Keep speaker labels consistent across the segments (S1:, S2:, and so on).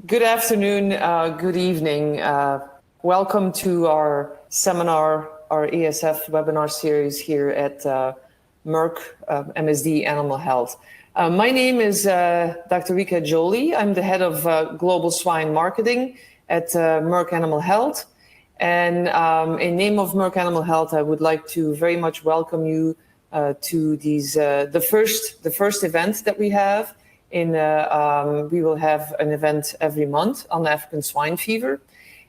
S1: Good afternoon, good evening. Welcome to our seminar, our ASF webinar series here at Merck MSD Animal Health. My name is Dr. Rika Jolie. I'm the head of Global Swine Marketing at Merck Animal Health. And in name of Merck Animal Health, I would like to very much welcome you to these the first event that we have. We will have an event every month on African Swine Fever.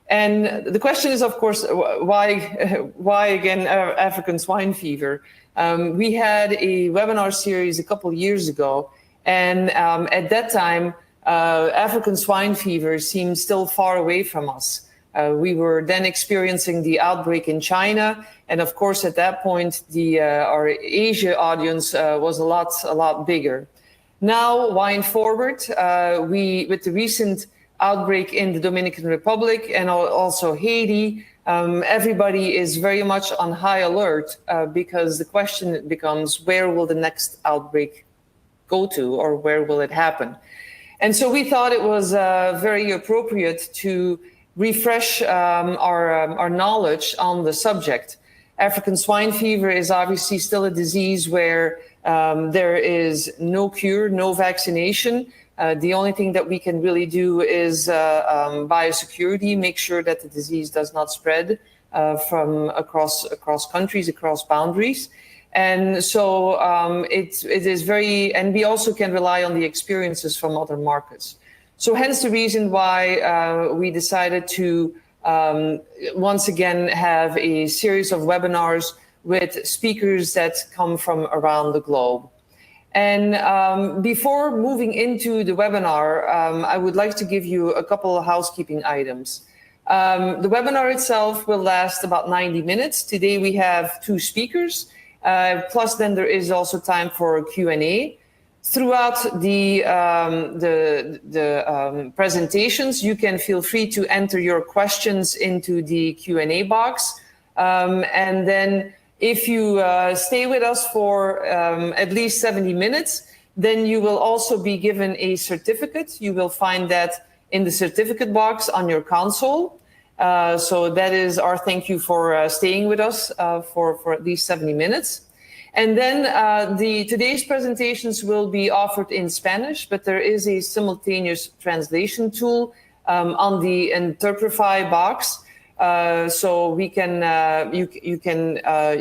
S1: And the question is, of course, why again African Swine Fever? We had a webinar series a couple of years ago, and at that time, African Swine Fever seemed still far away from us. We were then experiencing the outbreak in China, and of course, at that point, our Asia audience was a lot bigger. Now, wind forward, with the recent outbreak in the Dominican Republic and also Haiti, everybody is very much on high alert because the question becomes, where will the next outbreak go to, or where will it happen? And so we thought it was very appropriate to refresh our knowledge on the subject. African swine fever is obviously still a disease where there is no cure, no vaccination. The only thing that we can really do is biosecurity, make sure that the disease does not spread from across countries, across boundaries. And so it is very, and we also can rely on the experiences from other markets. So hence the reason why we decided to once again have a series of webinars with speakers that come from around the globe. And before moving into the webinar, I would like to give you a couple of housekeeping items. The webinar itself will last about 90 minutes. Today we have 2 speakers, plus then there is also time for Q&A. Throughout the presentations, you can feel free to enter your questions into the Q&A box. And then if you stay with us for at least 70 minutes, then you will also be given a certificate. You will find that in the certificate box on your console. So that is our thank you for staying with us for at least 70 minutes. And then today's presentations will be offered in Spanish, but there is a simultaneous translation tool on the Interprefy box. So we can you can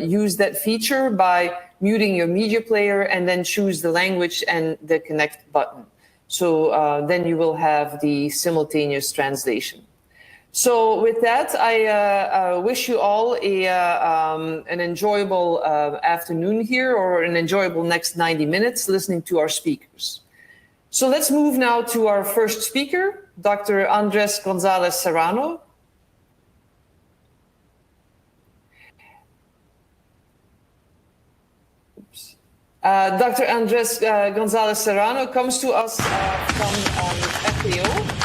S1: use that feature by muting your media player and then choose the language and the connect button. So then you will have the simultaneous translation. So with that, I wish you all an enjoyable afternoon here, or an enjoyable next 90 minutes listening to our speakers. So let's move now to our first speaker, Dr. Andres Gonzalez Serrano. Dr. Andres Gonzalez Serrano comes to us from FAO.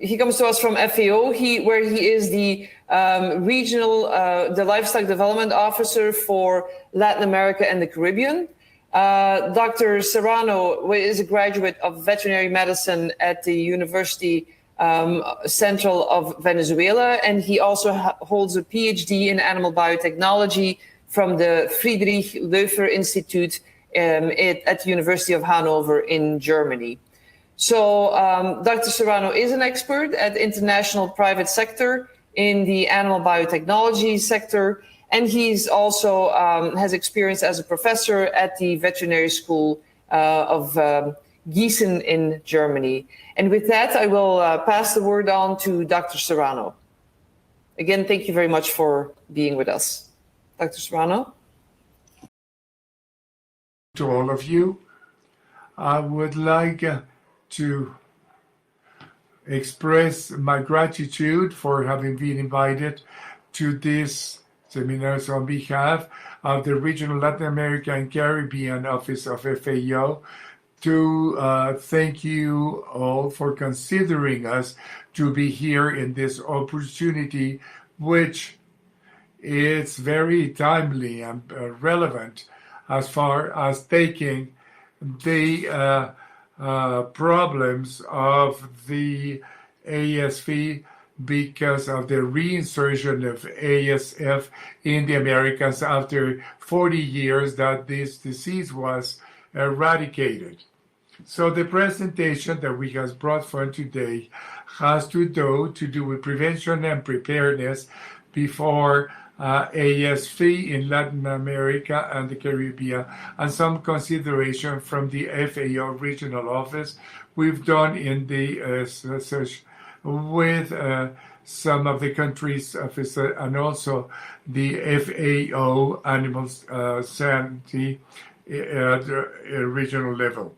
S1: He comes to us from FAO, where he is the the Livestock Development Officer for Latin America and the Caribbean. Dr. Serrano is a graduate of veterinary medicine at the University Central of Venezuela, and he also holds a PhD in animal biotechnology from the Friedrich Loeffler Institute at the University of Hanover in Germany. So Dr. Serrano is an expert at the international private sector in the animal biotechnology sector, and he's also has experience as a professor at the veterinary school of Gießen in Germany. And with that, I will pass the word on to Dr. Serrano. Again, thank you very much for being with us. Dr. Serrano.
S2: To all of you, I would like to express my gratitude for having been invited to this seminar on behalf of the Regional Latin America and Caribbean Office of FAO, to thank you all for considering us to be here in this opportunity, which is very timely and relevant as far as taking the problems of the ASF because of the reinsertion of ASF in the Americas after 40 years that this disease was eradicated. So the presentation that we have brought for today has to do with prevention and preparedness before ASF in Latin America and the Caribbean, and some consideration from the FAO regional office we've done in the search with some of the countries officer and also the FAO animal sanity at the regional level.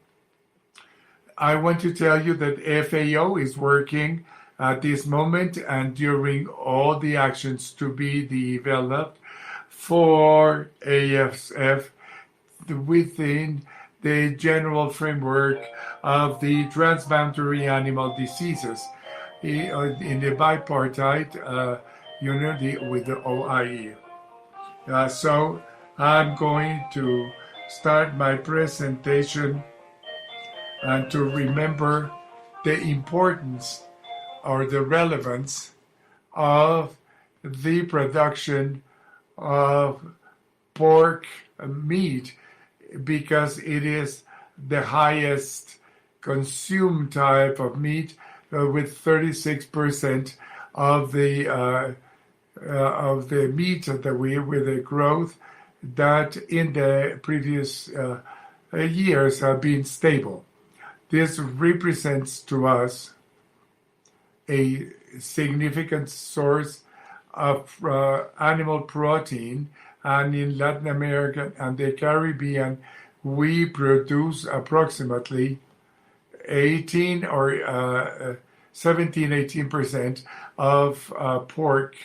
S2: I want to tell you that FAO is working at this moment and during all the actions to be developed for ASF within the general framework of the transboundary animal diseases in the bipartite unity with the OIE. So I'm going to start my presentation and to remember the importance or the relevance of the production of pork meat because it is the highest consumed type of meat with 36% of the meat that we with the growth that in the previous years have been stable. This represents to us a significant source of animal protein, and in Latin America and the Caribbean, we produce approximately 18% of pork.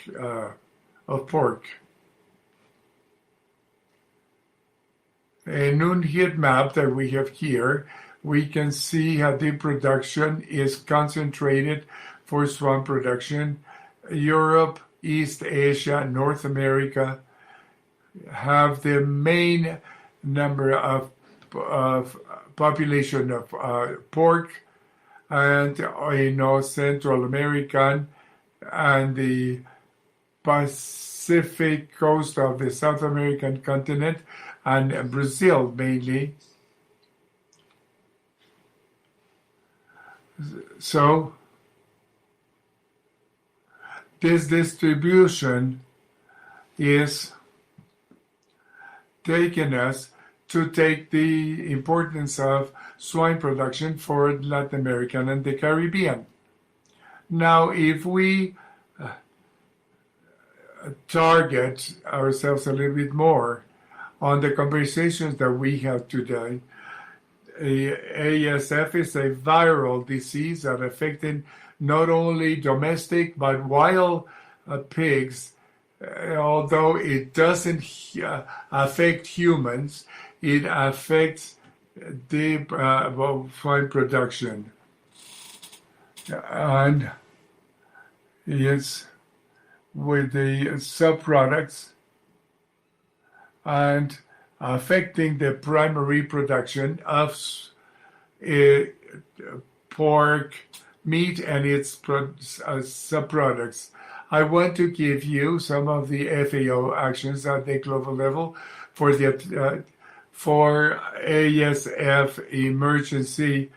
S2: In a heat map that we have here, we can see how the production is concentrated for swine production. Europe, East Asia, North America have the main number of population of pork, and Central American and the Pacific coast of the South American continent and Brazil mainly. So this distribution is taking us to take the importance of swine production for Latin America and the Caribbean. Now, if we target ourselves a little bit more on the conversations that we have today, ASF is a viral disease that affecting not only domestic but wild pigs. Although it doesn't affect humans, it affects the swine production. And it's with the subproducts and affecting the primary production of pork, meat, and its subproducts. I want to give you some of the FAO actions at the global level for the for ASF emergency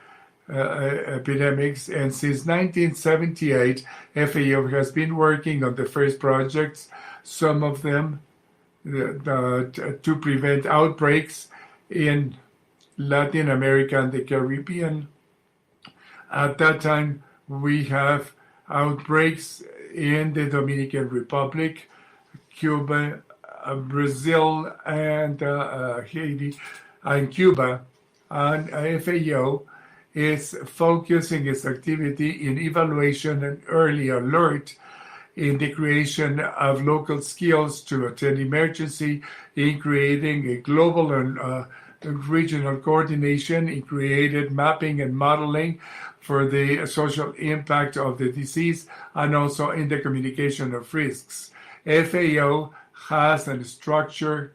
S2: epidemics. And since 1978, FAO has been working on the first projects, some of them to prevent outbreaks in Latin America and the Caribbean. At that time, we have outbreaks in the Dominican Republic, Cuba, Brazil, and Haiti, and Cuba. And FAO is focusing its activity in evaluation and early alert in the creation of local skills to attend emergency, in creating a global and regional coordination, in created mapping and modeling for the social impact of the disease, and also in the communication of risks. FAO has a structure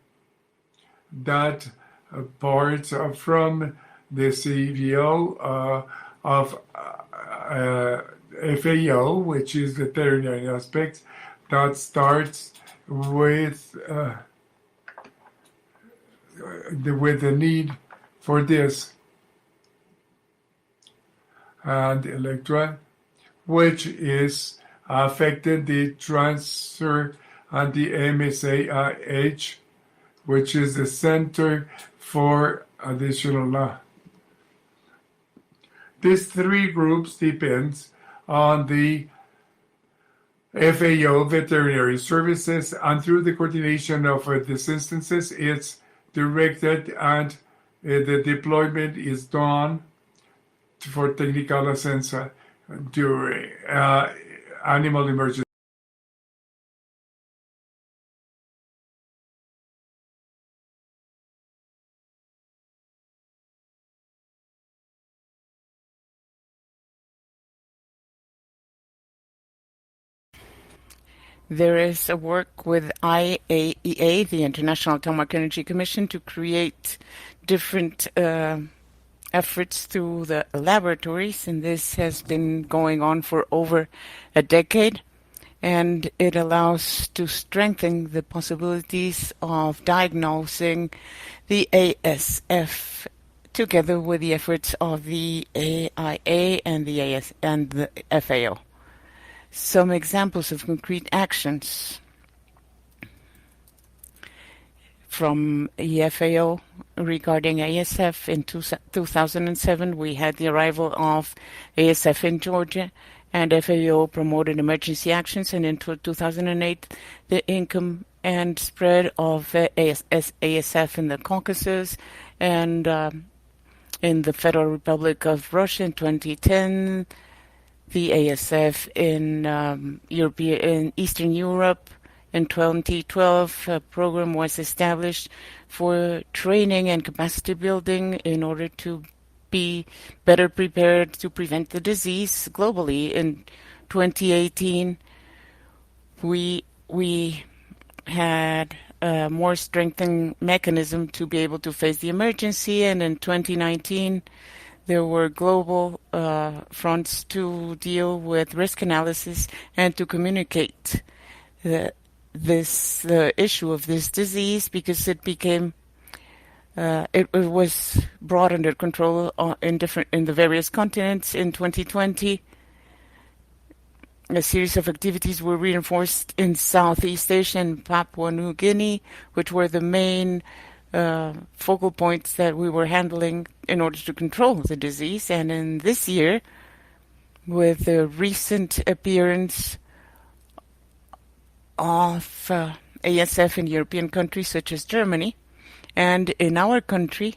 S2: that parts from the CVO of FAO, which is the veterinary aspect, that starts with the need for this. And electron, which is affected the transfer and the MSAH, which is the center for additional law. These three groups depends on the FAO veterinary services, and through the coordination of these instances, it's directed and the deployment is done for technical assistance during animal emergency.
S3: There is a work with IAEA, the International Atomic Energy Commission, to create different efforts through the laboratories, and this has been going on for over a decade, and it allows to strengthen the possibilities of diagnosing the ASF together with the efforts of the AIA and the FAO. Some examples of concrete actions from the FAO regarding ASF. In 2007, we had the arrival of ASF in Georgia, and FAO promoted emergency actions. And in 2008, the income and spread of ASF in the Caucasus, and in the Federal Republic of Russia in 2010, the ASF in Eastern Europe. In 2012, a program was established for training and capacity building in order to be better prepared to prevent the disease globally. In 2018, we had a more strengthened mechanism to be able to face the emergency, and in 2019, there were global fronts to deal with risk analysis and to communicate the issue of this disease, because it became it was brought under control in the various continents. In 2020, a series of activities were reinforced in Southeast Asia and Papua New Guinea, which were the main focal points that we were handling in order to control the disease. And in this year, with the recent appearance of ASF in European countries such as Germany, and in our country,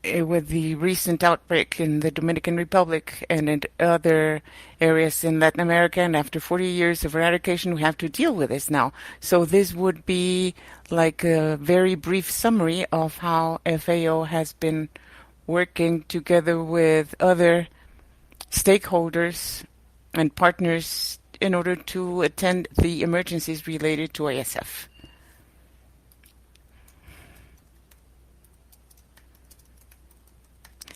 S3: with the recent outbreak in the Dominican Republic and in other areas in Latin America, and after 40 years of eradication, we have to deal with this now. So this would be like a very brief summary of how FAO has been working together with other stakeholders and partners in order to attend the emergencies related to ASF.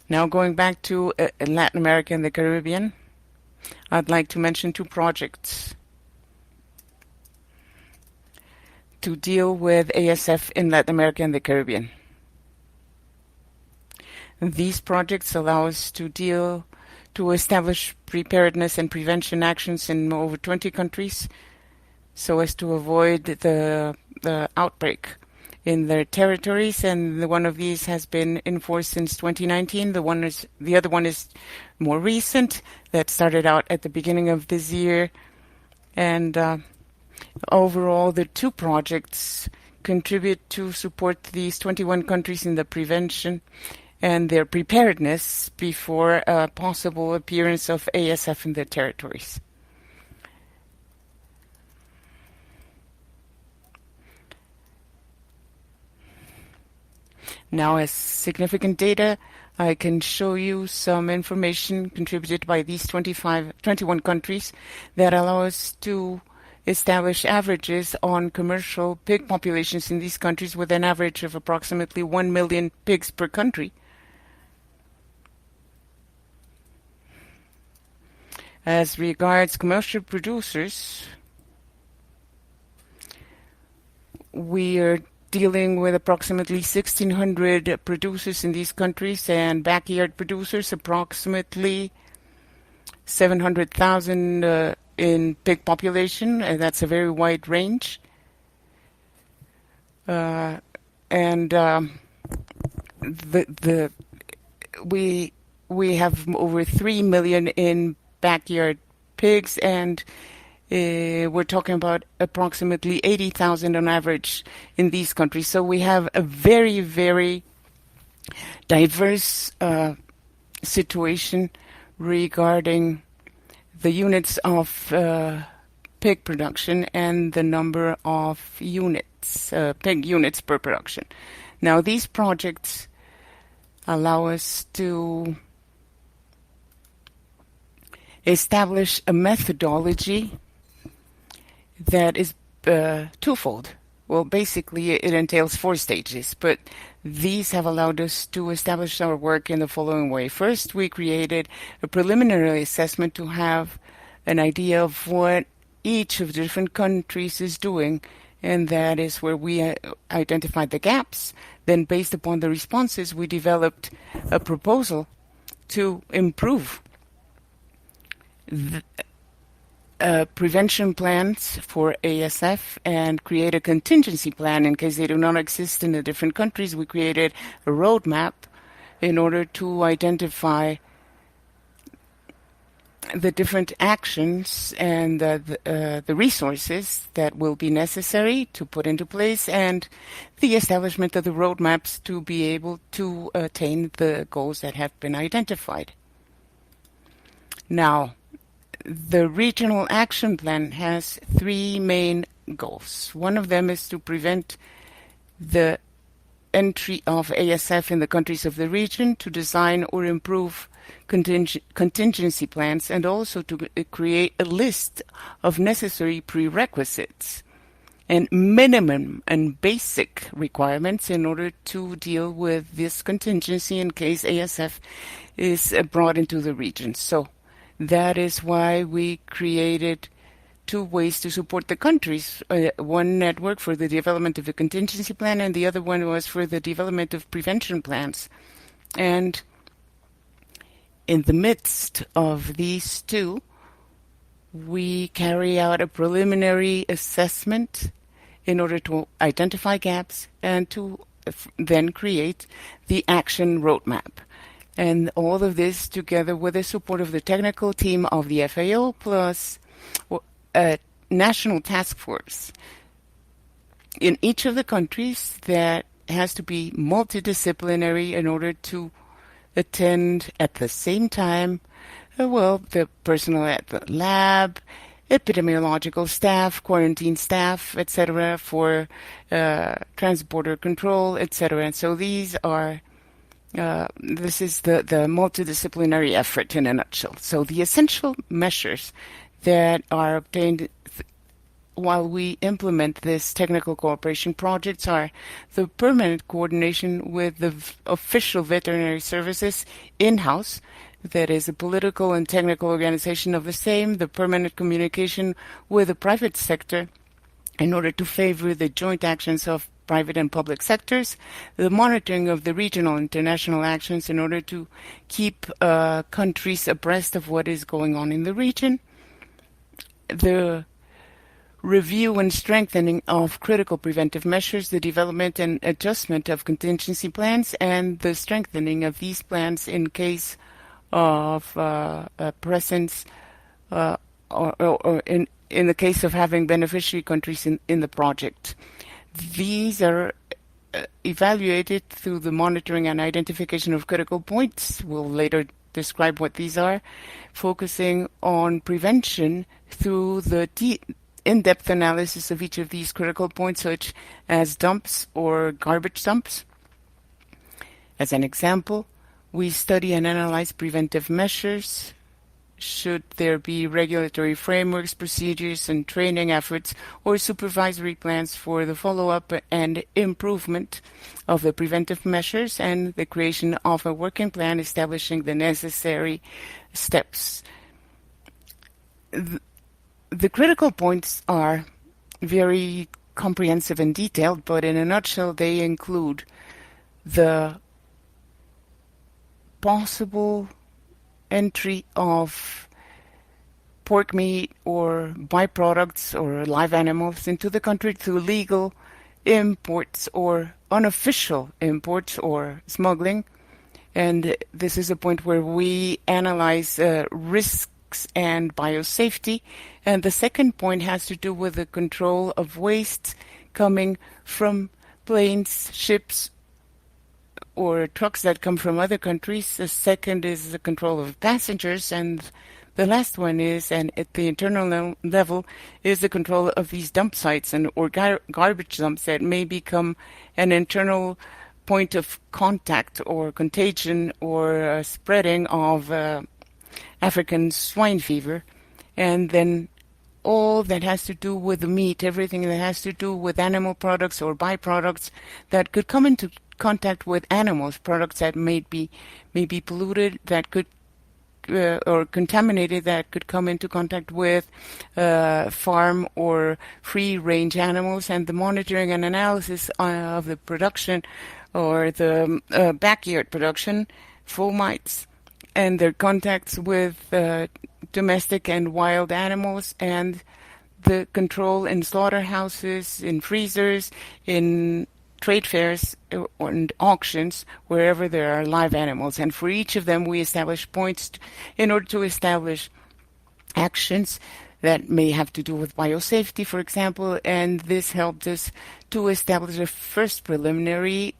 S3: Now going back to Latin America and the Caribbean, I'd like to mention two projects to deal with ASF in Latin America and the Caribbean. These projects allow us to establish preparedness and prevention actions in over 20 countries so as to avoid the outbreak in their territories, and one of these has been in force since 2019. The other one is more recent, that started out at the beginning of this year, and overall the two projects contribute to support these 21 countries in the prevention and their preparedness before a possible appearance of ASF in their territories. Now, as significant data, I can show you some information contributed by these 21 countries that allow us to establish averages on commercial pig populations in these countries with an average of approximately 1 million pigs per country. As regards commercial producers, we are dealing with approximately 1,600 producers in these countries, and backyard producers approximately 700,000 in pig population, and that's a very wide range. We have over 3 million in backyard pigs, and we're talking about approximately 80,000 on average in these countries. So we have a very, very diverse situation regarding the units of pig production and the number of units, pig units per production. Now, these projects allow us to establish a methodology that is twofold. Well, basically, it entails 4 stages, but these have allowed us to establish our work in the following way. First, we created a preliminary assessment to have an idea of what each of the different countries is doing, and that is where we identified the gaps. Then, based upon the responses, we developed a proposal to improve the prevention plans for ASF and create a contingency plan in case they do not exist in the different countries. We created a roadmap in order to identify the different actions and the resources that will be necessary to put into place, and the establishment of the roadmaps to be able to attain the goals that have been identified. Now, the regional action plan has 3 main goals. One of them is to prevent the entry of ASF in the countries of the region, to design or improve contingency plans, and also to create a list of necessary prerequisites and minimum and basic requirements in order to deal with this contingency in case ASF is brought into the region. So that is why we created 2 ways to support the countries. One network for the development of a contingency plan, and the other one was for the development of prevention plans. And in the midst of these 2, we carry out a preliminary assessment in order to identify gaps and to then create the action roadmap. And all of this together with the support of the technical team of the FAO plus a national task force in each of the countries that has to be multidisciplinary in order to attend at the same time, the personnel at the lab, epidemiological staff, quarantine staff, etc., for transborder control, etc. And so these are this is the multidisciplinary effort in a nutshell. So the essential measures that are obtained while we implement this technical cooperation projects are the permanent coordination with the official veterinary services in-house, that is a political and technical organization of the same, the permanent communication with the private sector in order to favor the joint actions of private and public sectors, the monitoring of the regional and international actions in order to keep countries abreast of what is going on in the region, the review and strengthening of critical preventive measures, the development and adjustment of contingency plans, and the strengthening of these plans in case of presence or in the case of having beneficiary countries in the project. These are evaluated through the monitoring and identification of critical points. We'll later describe what these are, focusing on prevention through the in-depth analysis of each of these critical points, such as dumps or garbage dumps. As an example, we study and analyze preventive measures should there be regulatory frameworks, procedures, and training efforts or supervisory plans for the follow-up and improvement of the preventive measures and the creation of a working plan establishing the necessary steps. The critical points are very comprehensive and detailed, but in a nutshell, they include the possible entry of pork meat or byproducts or live animals into the country through legal imports or unofficial imports or smuggling. And this is a point where we analyze risks and biosafety. And the second point has to do with the control of waste coming from planes, ships, or trucks that come from other countries. The second is the control of passengers, and the last one is, and at the internal level, is the control of these dump sites and or garbage dumps that may become an internal point of contact or contagion or spreading of African swine fever. And then all that has to do with the meat, everything that has to do with animal products or byproducts that could come into contact with animals, products that may be polluted, that could or contaminated, that could come into contact with farm or free-range animals, and the monitoring and analysis of the production or the backyard production, fomites, and their contacts with domestic and wild animals, and the control in slaughterhouses, in freezers, in trade fairs and auctions, wherever there are live animals. And for each of them, we establish points in order to establish actions that may have to do with biosafety, for example, and this helped us to establish a first preliminary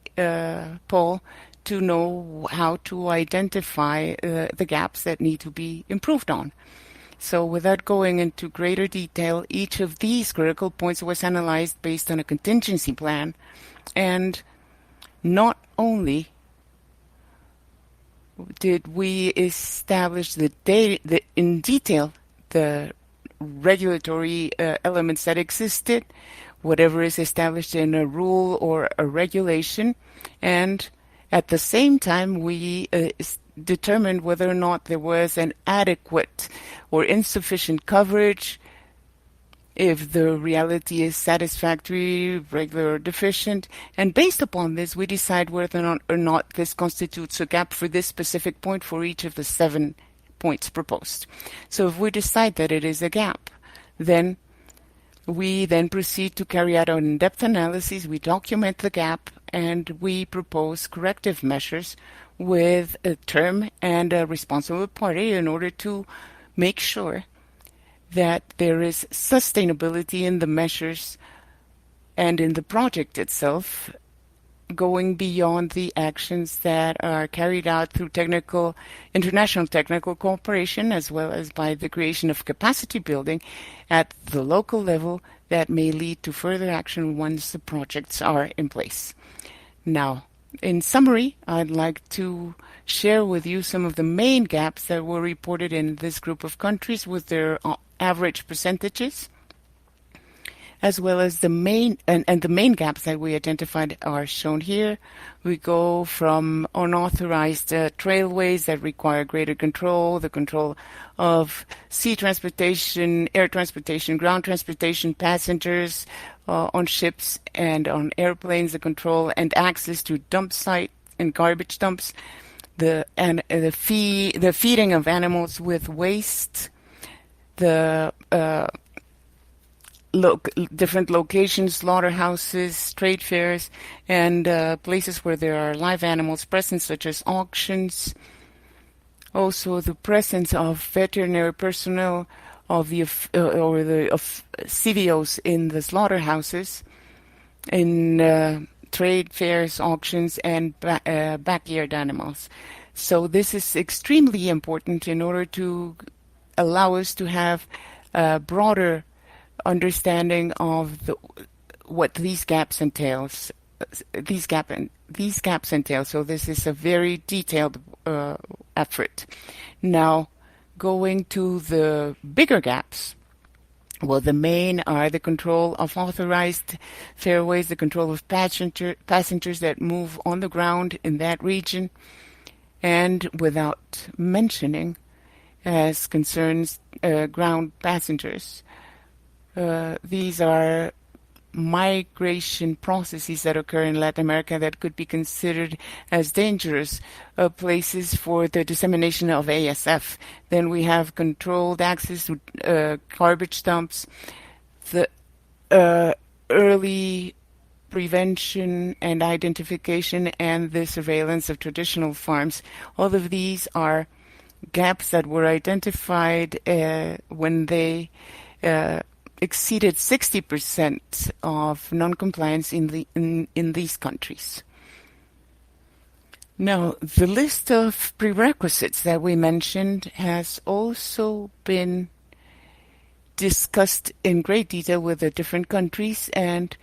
S3: poll to know how to identify the gaps that need to be improved on. So without going into greater detail, each of these critical points was analyzed based on a contingency plan. And not only did we establish in detail the regulatory elements that existed, whatever is established in a rule or a regulation, and at the same time we determined whether or not there was an adequate or insufficient coverage, if the reality is satisfactory, regular, or deficient. And based upon this, we decide whether or not this constitutes a gap for this specific point for each of the 7 points proposed. So if we decide that it is a gap, then we then proceed to carry out an in-depth analysis, we document the gap, and we propose corrective measures with a term and a responsible party in order to make sure that there is sustainability in the measures and in the project itself, going beyond the actions that are carried out through international technical cooperation, as well as by the creation of capacity building at the local level that may lead to further action once the projects are in place. Now, in summary, I'd like to share with you some of the main gaps that were reported in this group of countries with their average percentages, as well as the main gaps that we identified are shown here. We go from unauthorized trailways that require greater control, the control of sea transportation, air transportation, ground transportation, passengers on ships and on airplanes, the control and access to dump site and garbage dumps, the feeding of animals with waste, the different locations, slaughterhouses, trade fairs, and places where there are live animals present, such as auctions. Also, the presence of veterinary personnel of CVOs in the slaughterhouses, in trade fairs, auctions, and backyard animals. So this is extremely important in order to allow us to have a broader understanding of what these gaps entail. So this is a very detailed effort. Now, Going to the bigger gaps, well, the main are the control of authorized fairways, the control of passengers that move on the ground in that region, and without mentioning, as concerns ground passengers, these are migration processes that occur in Latin America that could be considered as dangerous places for the dissemination of ASF. Then we have controlled access to garbage dumps, the early prevention and identification, and the surveillance of traditional farms. All of these are gaps that were identified when they exceeded 60% of non-compliance in these countries. Now, the list of prerequisites that we mentioned has also been discussed in great detail with the different countries, and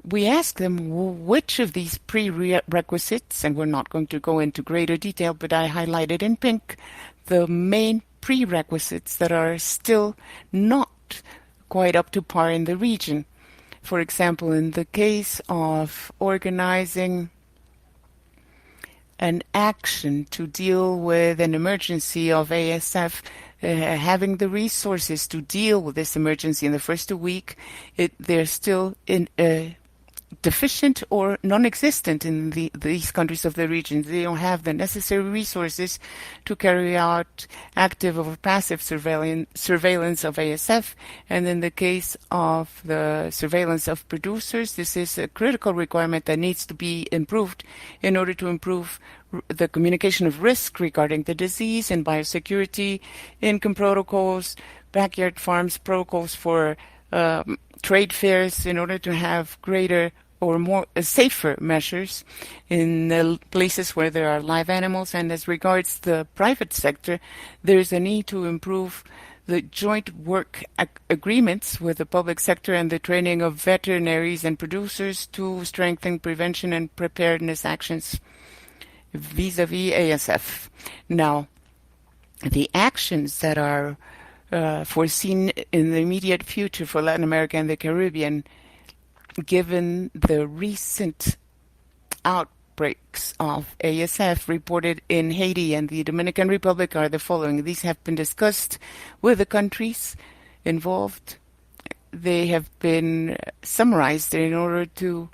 S3: we asked them which of these prerequisites, and we're not going to go into greater detail, but I highlighted in pink the main prerequisites that are still not quite up to par in the region. For example, in the case of organizing an action to deal with an emergency of ASF, having the resources to deal with this emergency in the first week, they're still deficient or non-existent in these countries of the region. They don't have the necessary resources to carry out active or passive surveillance of ASF. And in the case of the surveillance of producers, this is a critical requirement that needs to be improved in order to improve the communication of risk regarding the disease and biosecurity, income protocols, backyard farms protocols for trade fairs, in order to have greater or more safer measures in the places where there are live animals. And as regards the private sector, there is a need to improve the joint work agreements with the public sector and the training of veterinaries and producers to strengthen prevention and preparedness actions vis-a-vis ASF. Now, the actions that are foreseen in the immediate future for Latin America and the Caribbean, given the recent outbreaks of ASF reported in Haiti and the Dominican Republic, are the following. These have been discussed with the countries involved. They have been summarized in order to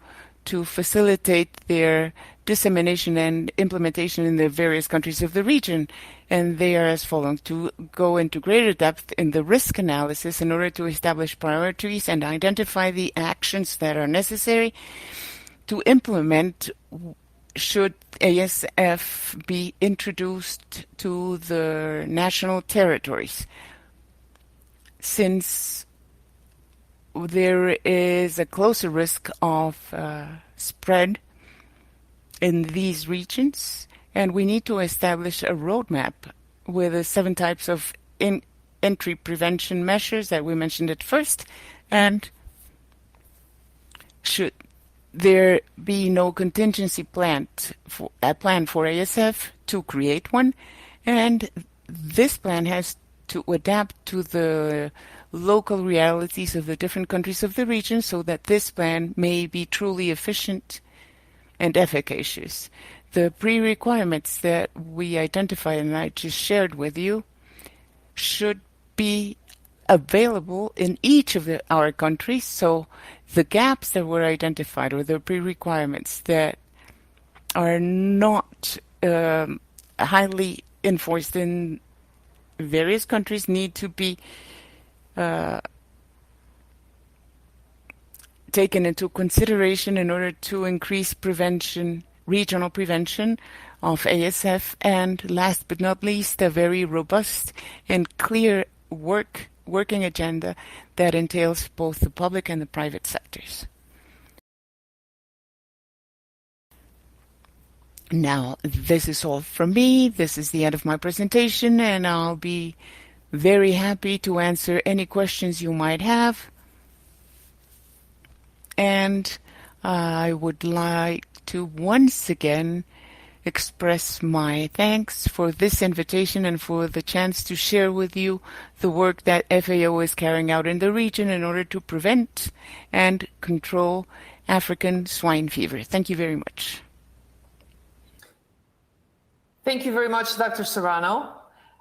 S3: facilitate their dissemination and implementation in the various countries of the region. And they are as follows: to go into greater depth in the risk analysis in order to establish priorities and identify the actions that are necessary to implement should ASF be introduced to the national territories. Since there is a closer risk of spread in these regions, and we need to establish a roadmap with the 7 types of entry prevention measures that we mentioned at first. And should there be no contingency plan for ASF, to create one, and this plan has to adapt to the local realities of the different countries of the region so that this plan may be truly efficient and efficacious. The pre-requirements that we identified and I just shared with you should be available in each of our countries. So the gaps that were identified, or the pre-requirements that are not highly enforced in various countries, need to be taken into consideration in order to increase prevention, regional prevention of ASF, and last but not least, a very robust and clear working agenda that entails both the public and the private sectors. Now, this is all from me. This is the end of my presentation, and I'll be very happy to answer any questions you might have. And I would like to once again express my thanks for this invitation and for the chance to share with you the work that FAO is carrying out in the region in order to prevent and control African swine fever. Thank you very much.
S1: Thank you very much, Dr. Serrano.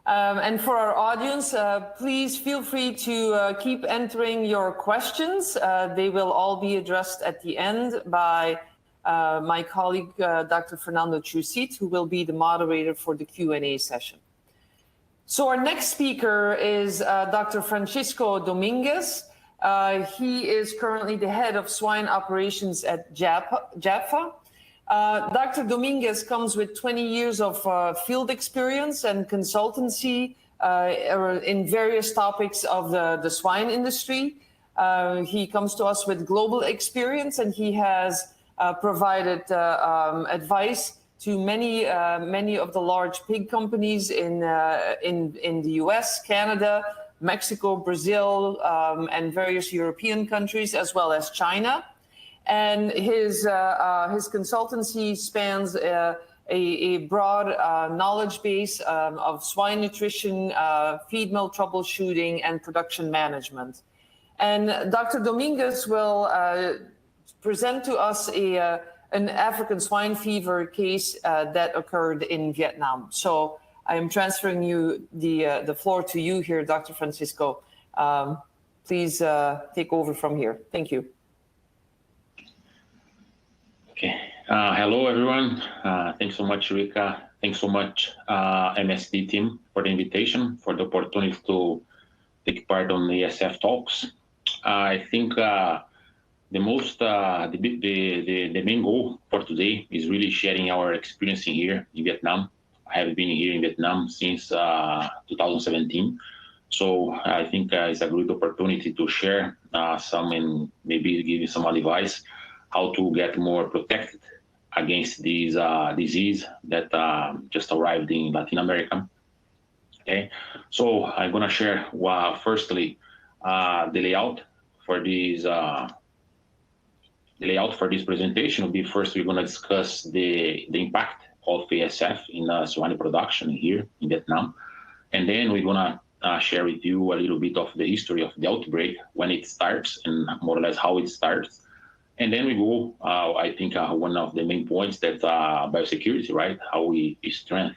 S1: And for our audience, please feel free to keep entering your questions. They will all be addressed at the end by my colleague, Dr. Fernando Trucit, who will be the moderator for the Q&A session. So our next speaker is Dr. Francisco Dominguez. He is currently the head of swine operations at JAPFA. Dr. Dominguez comes with 20 years of field experience and consultancy in various topics of the swine industry. He comes to us with global experience, and he has provided advice to many of the large pig companies in the US, Canada, Mexico, Brazil, and various European countries, as well as China. And his consultancy spans a broad knowledge base of swine nutrition, feed mill troubleshooting, and production management. And Dr. Dominguez will present to us an African swine fever case that occurred in Vietnam. So I am transferring the floor to you here, Dr. Francisco. Please take over from here. Thank you.
S4: Okay. Hello, everyone. Thanks so much, Rika. Thanks so much, MSD team, for the invitation, for the opportunity to take part on the ASF Talks. I think the main goal for today is really sharing our experience here in Vietnam. I have been here in Vietnam since 2017. So I think it's a good opportunity to share some and maybe give you some advice how to get more protected against this disease that just arrived in Latin America. Okay, so I'm gonna share firstly the layout for this presentation. Will be first we're gonna discuss the impact of ASF in swine production here in Vietnam, and then we're gonna share with you a little bit of the history of the outbreak, when it starts and more or less how it starts. And then we go, I think one of the main points that biosecurity, right? How we strengthen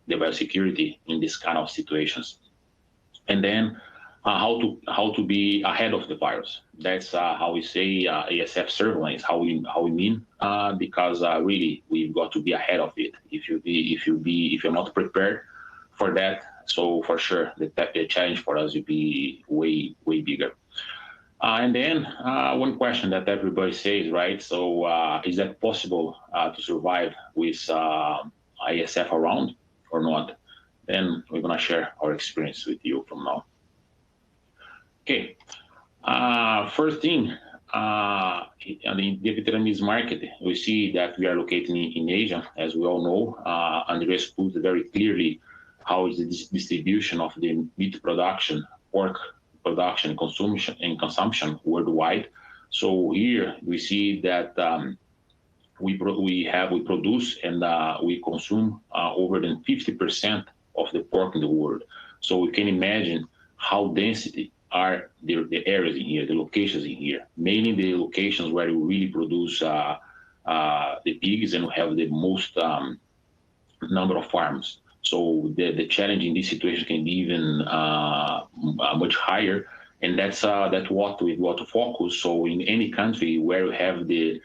S4: the biosecurity in this kind of situations. And then how to be ahead of the virus. That's how we say ASF surveillance, how we mean, because really we've got to be ahead of it. If you're not prepared for that, so for sure the challenge for us will be way bigger. And then one question that everybody says, right? So is that possible to survive with ASF around or not? Then we're gonna share our experience with you from now. Okay, first thing, in the Vietnamese market, we see that we are located in Asia, as we all know. Andres put very clearly how is the distribution of the meat production, pork production, consumption worldwide. So here we see that we produce and we consume over than 50% of the pork in the world. So we can imagine how density are the areas in here, the locations in here, mainly the locations where we really produce the pigs and we have the most number of farms. So the challenge in this situation can be even much higher, and that's what we want to focus. So in any country where you have the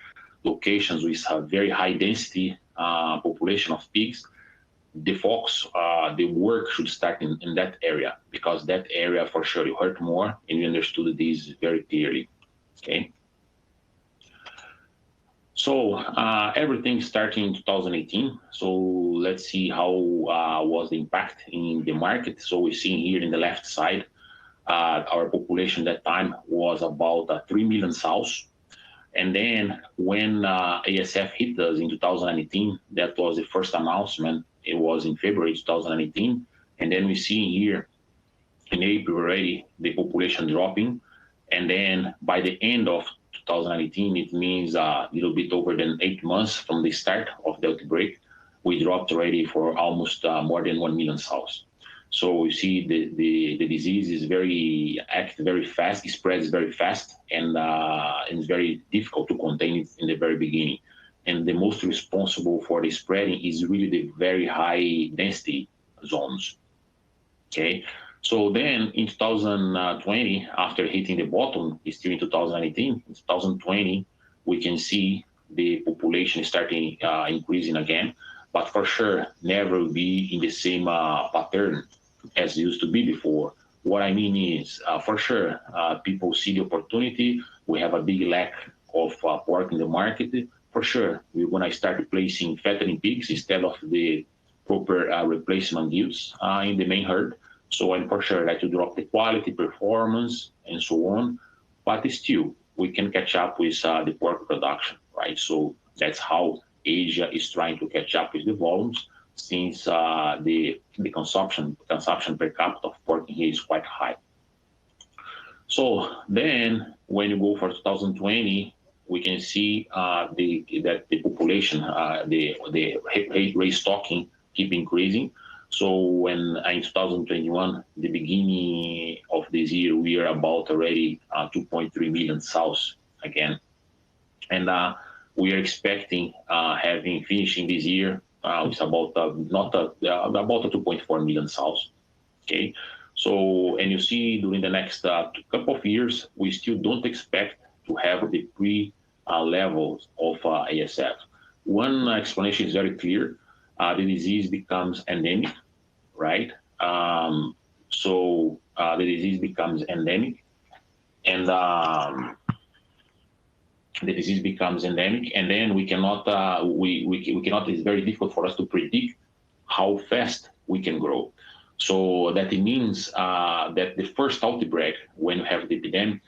S4: locations with a very high density population of pigs, the focus, the work should start in that area, because that area for sure you hurt more, and we understood this very clearly. Okay. So everything starting in 2018. So let's see how was the impact in the market. So we see here in the left side, our population that time was about 3 million sows. And then when ASF hit us in 2018, that was the first announcement. It was in February 2018. And then we see here in April already the population dropping. And then by the end of 2018, it means a little bit over than 8 months from the start of the outbreak. we dropped already for almost more than 1 million sows. So you see the disease is very active, very fast, it spreads very fast, and it's very difficult to contain it in the very beginning. And the most responsible for the spreading is really the very high density zones. Okay, so then in 2020, after hitting the bottom, it's still in 2018, in 2020, we can see the population starting increasing again, but for sure never will be in the same pattern as it used to be before. What I mean is, for sure, people see the opportunity. We have a big lack of pork in the market. For sure, we're going to start replacing fattening pigs instead of the proper replacement ewes in the main herd. So I'm for sure that to drop the quality, performance, and so on. But still, we can catch up with the pork production, right? So that's how Asia is trying to catch up with the volumes, since the consumption per capita of pork here is quite high. So then, when you go for 2020, we can see that the population, the restocking keep increasing. So when in 2021, the beginning of this year, we are about already 2.3 million sows again, and we are expecting having finishing this year with about about a 2.4 million sows. Okay, so and you see during the next couple of years, we still don't expect to have the levels of ASF. One explanation is very clear: the disease becomes endemic, right? So the disease becomes endemic, and the disease becomes endemic, and then we cannot. We cannot. It's very difficult for us to predict how fast we can grow. So that it means that the first outbreak, when you have the epidemic,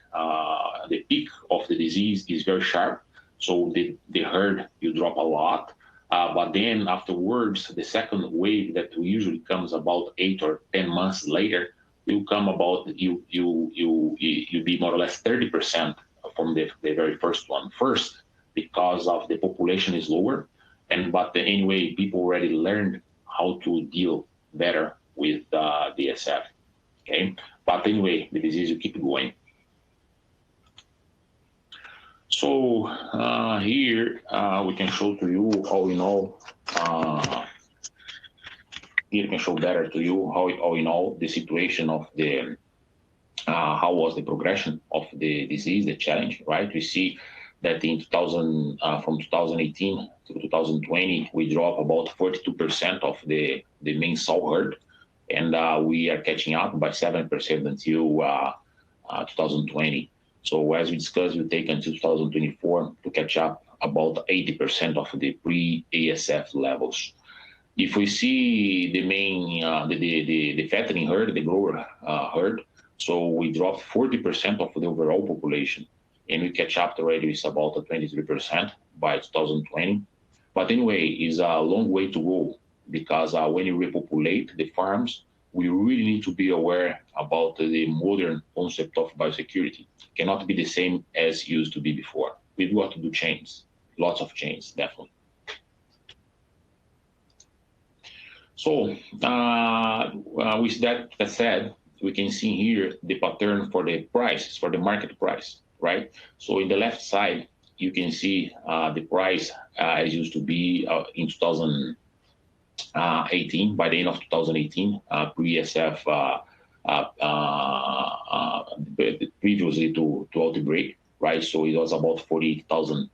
S4: the peak of the disease is very sharp. So the herd will drop a lot. But then afterwards, the second wave that usually comes about 8 or 10 months later will come about, you be more or less 30% from the very first one. First, because of the population is lower, but anyway, people already learned how to deal better with the ASF. Okay, but anyway, the disease will keep going. So here we can show to you all in all. Here can show better to you how all in all the situation of the how was the progression of the disease, the challenge, right? We see that in from 2018 to 2020, we dropped about 42% of the main sow herd, and we are catching up by 7% until 2020. So as we discussed, we take until 2024 to catch up about 80% of the pre-ASF levels. If we see the main, the fattening herd, the grower herd, so we dropped 40% of the overall population, and we catch up already with about 23% by 2020. But anyway, it's a long way to go, because when you repopulate the farms, we really need to be aware about the modern concept of biosecurity. It cannot be the same as used to be before. We've got to do change, lots of change, definitely. So with that said, we can see here the pattern for the price, for the market price, right? So in the left side, you can see the price as used to be in 2018, by the end of 2018, pre-ASF, previously to outbreak, right? So it was about 48,000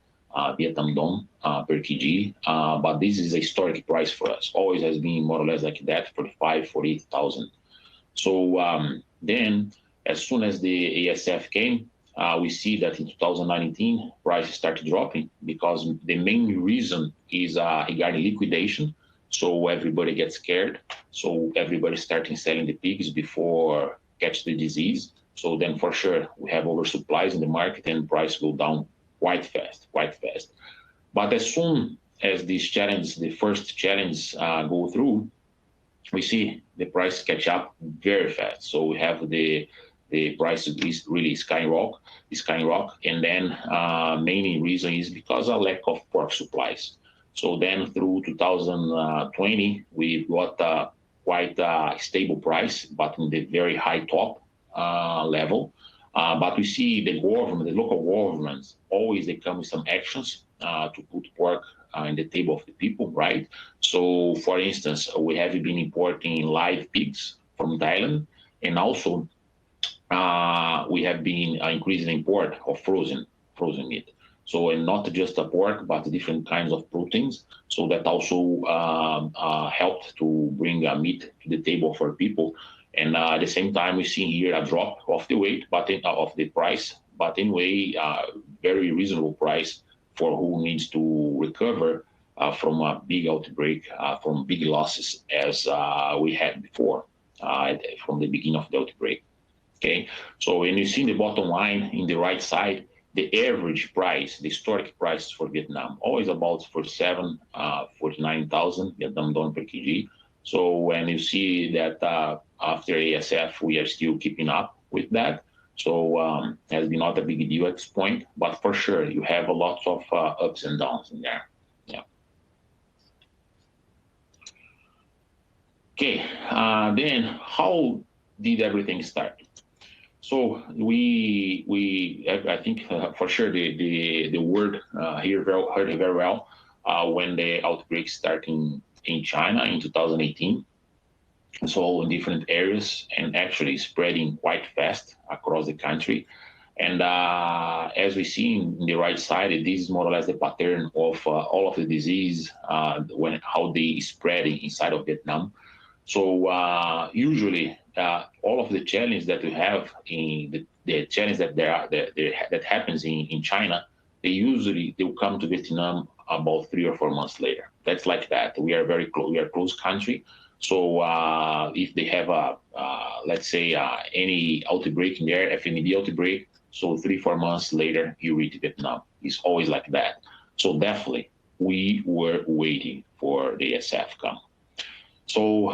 S4: Vietnam dong per kg, but this is a historic price for us. Always has been more or less like that, 45, 48,000. So then, as soon as the ASF came, we see that in 2019, prices started dropping, because the main reason is regarding liquidation. So everybody gets scared. So everybody starting selling the pigs before catch the disease. So then for sure, we have oversupplies in the market, and price go down quite fast. But as soon as this challenge, the first challenge go through, we see the price catch up very fast. So we have the price is really skyrocket, and then main reason is because of lack of pork supplies. So then through 2020, we got quite a stable price, but in the very high top level. But we see the government, the local governments, always they come with some actions to put pork in the table of the people, right? So, for instance, we have been importing live pigs from Thailand, and also we have been increasing import of frozen meat. So, and not just a pork, but different kinds of proteins. So that also helped to bring meat to the table for people. And at the same time, we see here a drop of the weight, but of the price. But anyway, very reasonable price for who needs to recover from a big outbreak, from big losses as we had before from the beginning of the outbreak. Okay, so when you see the bottom line in the right side, the average price, the historic price for Vietnam, always about 47, 49,000 Vietnam dong per kg. So when you see that after ASF, we are still keeping up with that. So has been not a big deal at this point, but for sure you have a lot of ups and downs in there. Yeah. Okay. Then how did everything start? So I think for sure the word here heard very well when the outbreak started in China in 2018. So in different areas and actually spreading quite fast across the country. And as we see in the right side, this is more or less the pattern of all of the disease how they spread inside of Vietnam. So usually all of the challenge that we have in the challenge that happens in China, they'll come to Vietnam about 3 or 4 months later. That's like that. We are very close. We are a close country. So if they have let's say any outbreak in there, FND outbreak, so 3-4 months later you reach Vietnam. It's always like that. So definitely we were waiting for the ASF come. So,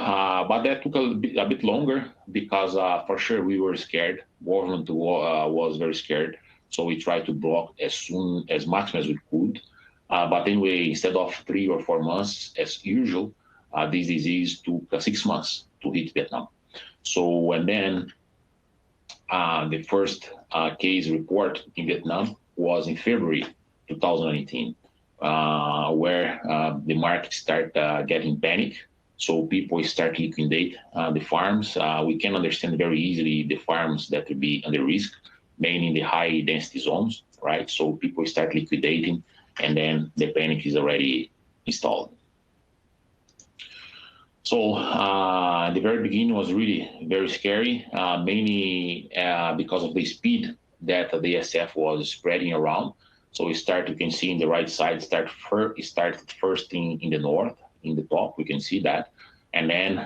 S4: but that took a bit longer because for sure we were scared. Government was very scared. So we tried to block as much as we could. But anyway, instead of 3 or 4 months as usual, this disease took 6 months to hit Vietnam. So, and then the first case report in Vietnam was in February 2018, where the market started getting panic. So people start liquidate the farms. We can understand very easily the farms that will be under risk, mainly in the high density zones, right? So people start liquidating, and then the panic is already installed. So the very beginning was really very scary, mainly because of the speed that the ASF was spreading around. So you can see in the right side, it started first in the north, in the top, we can see that. And then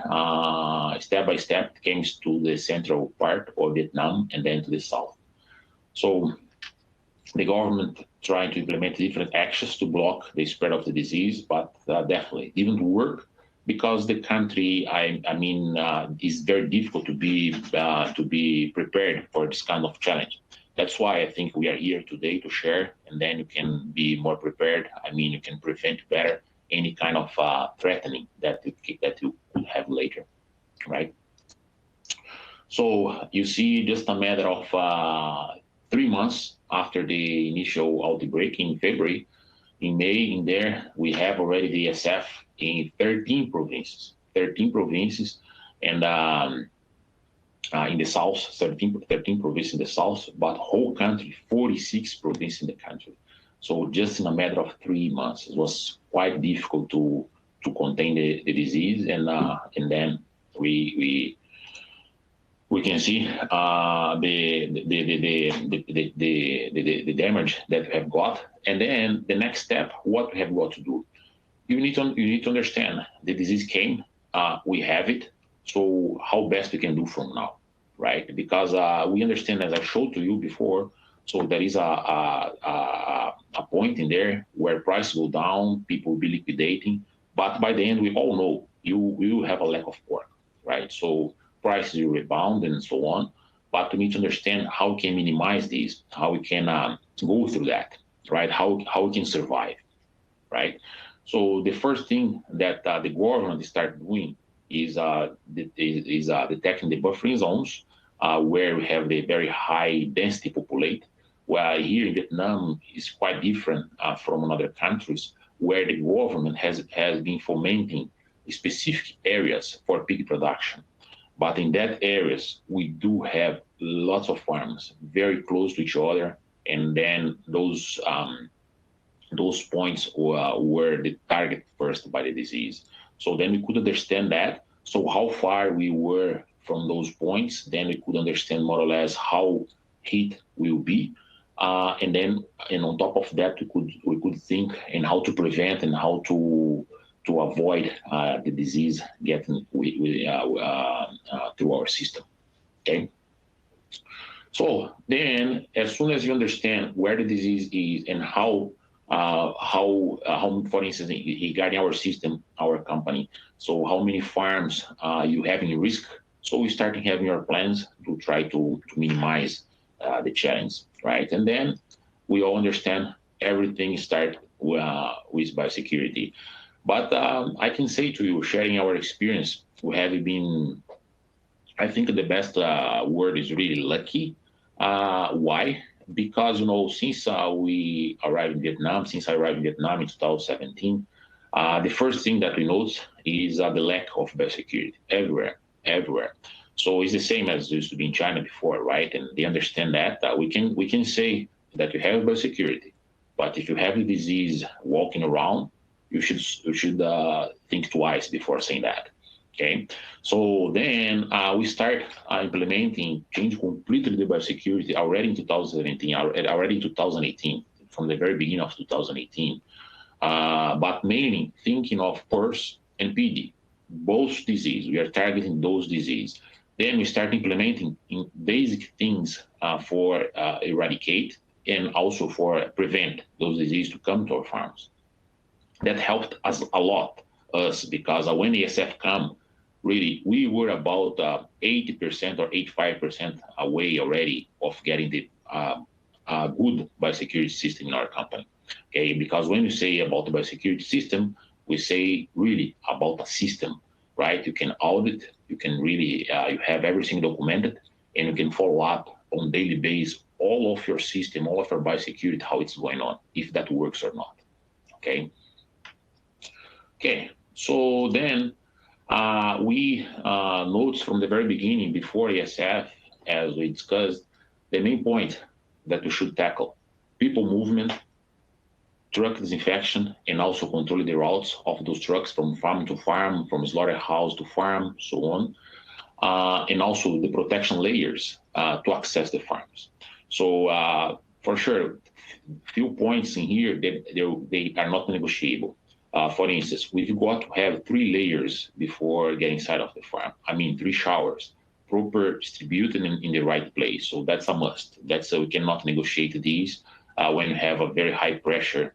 S4: step by step, it came to the central part of Vietnam and then to the south. So the government trying to implement different actions to block the spread of the disease, but definitely didn't work because the country, is very difficult to be prepared for this kind of challenge. That's why I think we are here today to share, and then you can be more prepared. You can prevent better any kind of threatening that you could have later, right? So you see, just a matter of 3 months after the initial outbreak in February, in May, in there, we have already the ASF in 13 provinces, and in the south, 13 provinces in the south, but whole country, 46 provinces in the country. So just in a matter of 3 months, it was quite difficult to contain the disease, and then we can see the damage that we have got, and then the next step, what we have got to do. You need to understand the disease came, we have it, so how best we can do from now, right? Because we understand, as I showed to you before, so there is a point in there where prices go down, people will be liquidating, but by the end, we all know you will have a lack of pork, right? So prices will rebound and so on, but we need to understand how we can minimize this, how we can go through that, right? How we can survive, right? So the first thing that the government start doing is detecting the buffering zones where we have the very high density populate. Where here in Vietnam is quite different from other countries, where the government has been fomenting specific areas for pig production. But in that areas, we do have lots of farms very close to each other, and then those points were the target first by the disease. So then we could understand that. So how far we were from those points, then we could understand more or less how heat will be. And on top of that, we could think and how to prevent and how to avoid the disease getting through our system. Okay. So then, as soon as you understand where the disease is and how for instance, regarding our system, our company, so how many farms you have in risk, so we start having our plans to try to minimize the challenge, right? And then we all understand everything start with biosecurity. But I can say to you, sharing our experience, we have been, I think the best word is really lucky. Why? Because, since we arrived in Vietnam, since I arrived in Vietnam in 2017, the first thing that we noticed is the lack of biosecurity everywhere. So it's the same as it used to be in China before, right? And they understand that we can say that you have biosecurity, but if you have the disease walking around, you should think twice before saying that. Okay, so then we start implementing, change completely the biosecurity already in 2017, already in 2018, from the very beginning of 2018. But mainly thinking of PRRS and PD, both diseases. We are targeting those diseases. Then we start implementing basic things for eradicate and also for prevent those diseases to come to our farms. That helped us a lot, because when the ASF come, really, we were about 80% or 85% away already of getting the good biosecurity system in our company. Okay, because when you say about the biosecurity system, we say really about a system, right? You can audit, you can really, you have everything documented, and you can follow up on daily basis all of your system, all of your biosecurity, how it's going on, if that works or not. Okay. Okay. So then we noticed from the very beginning, before ASF, as we discussed, the main point that we should tackle: people movement, truck disinfection, and also control the routes of those trucks from farm to farm, from slaughterhouse to farm, so on. And also the protection layers to access the farms. So for sure, few points in here that they are not negotiable. For instance, we've got to have 3 layers before getting inside of the farm. I mean, 3 showers, proper distributed in the right place. So that's a must. That's we cannot negotiate these when you have a very high pressure,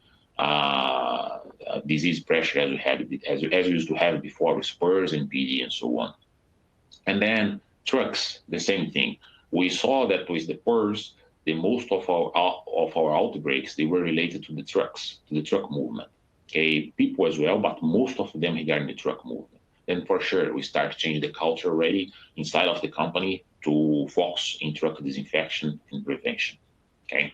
S4: disease pressure as we used to have before with spurs and PD and so on. And then trucks, the same thing. We saw that with the PRRS, the most of our outbreaks, they were related to the trucks, to the truck movement. Okay, people as well, but most of them regarding the truck movement. Then for sure, we start changing the culture already inside of the company to focus in truck disinfection and prevention. Okay.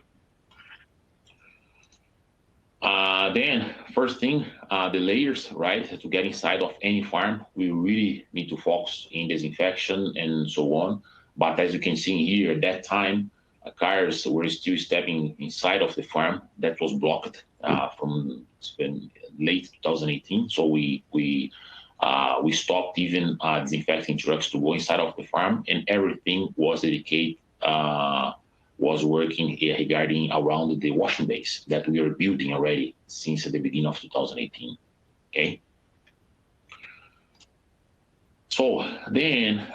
S4: Then first thing, the layers, right? To get inside of any farm, we really need to focus in disinfection and so on. But as you can see here, at that time, cars were still stepping inside of the farm. That was blocked from late 2018. So we stopped even disinfecting trucks to go inside of the farm, and everything was dedicated, was working regarding around the washing bays that we were building already since the beginning of 2018. Okay. So then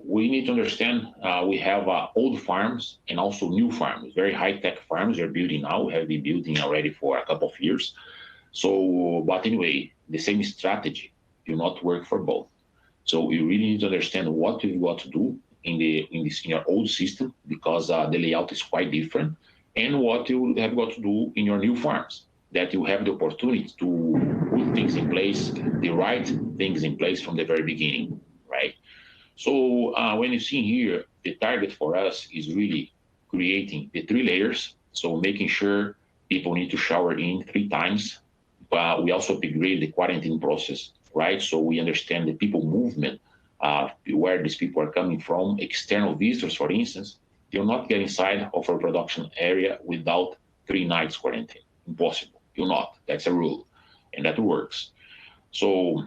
S4: we need to understand we have old farms and also new farms, very high-tech farms we're building now. We have been building already for a couple of years. So, but anyway, the same strategy do not work for both. So we really need to understand what we've got to do in your old system, because the layout is quite different, and what you have got to do in your new farms. that you have the opportunity to put things in place, the right things in place from the very beginning, right? So when you see here, the target for us is really creating the 3 layers. So making sure people need to shower in 3 times. But we also upgrade the quarantine process, right? So we understand the people movement, where these people are coming from. External visitors, for instance, they'll not get inside of our production area without 3 nights quarantine. Impossible. You'll not. That's a rule, and that works. So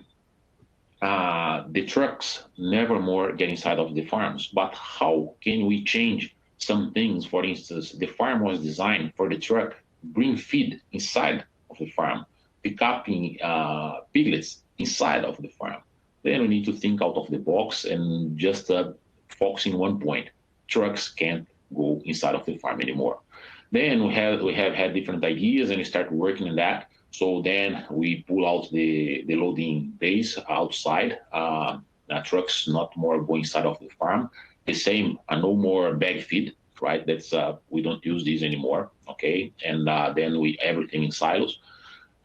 S4: the trucks never more get inside of the farms. But how can we change some things? For instance, the farm was designed for the truck, bring feed inside of the farm, pick up piglets inside of the farm. Then we need to think out of the box and just focus in one point. Trucks can't go inside of the farm anymore. Then we have had different ideas and we start working on that. So then we pull out the loading bays outside. Trucks not more go inside of the farm. The same, no more bag feed, right? That's we don't use these anymore, okay? And then everything in silos.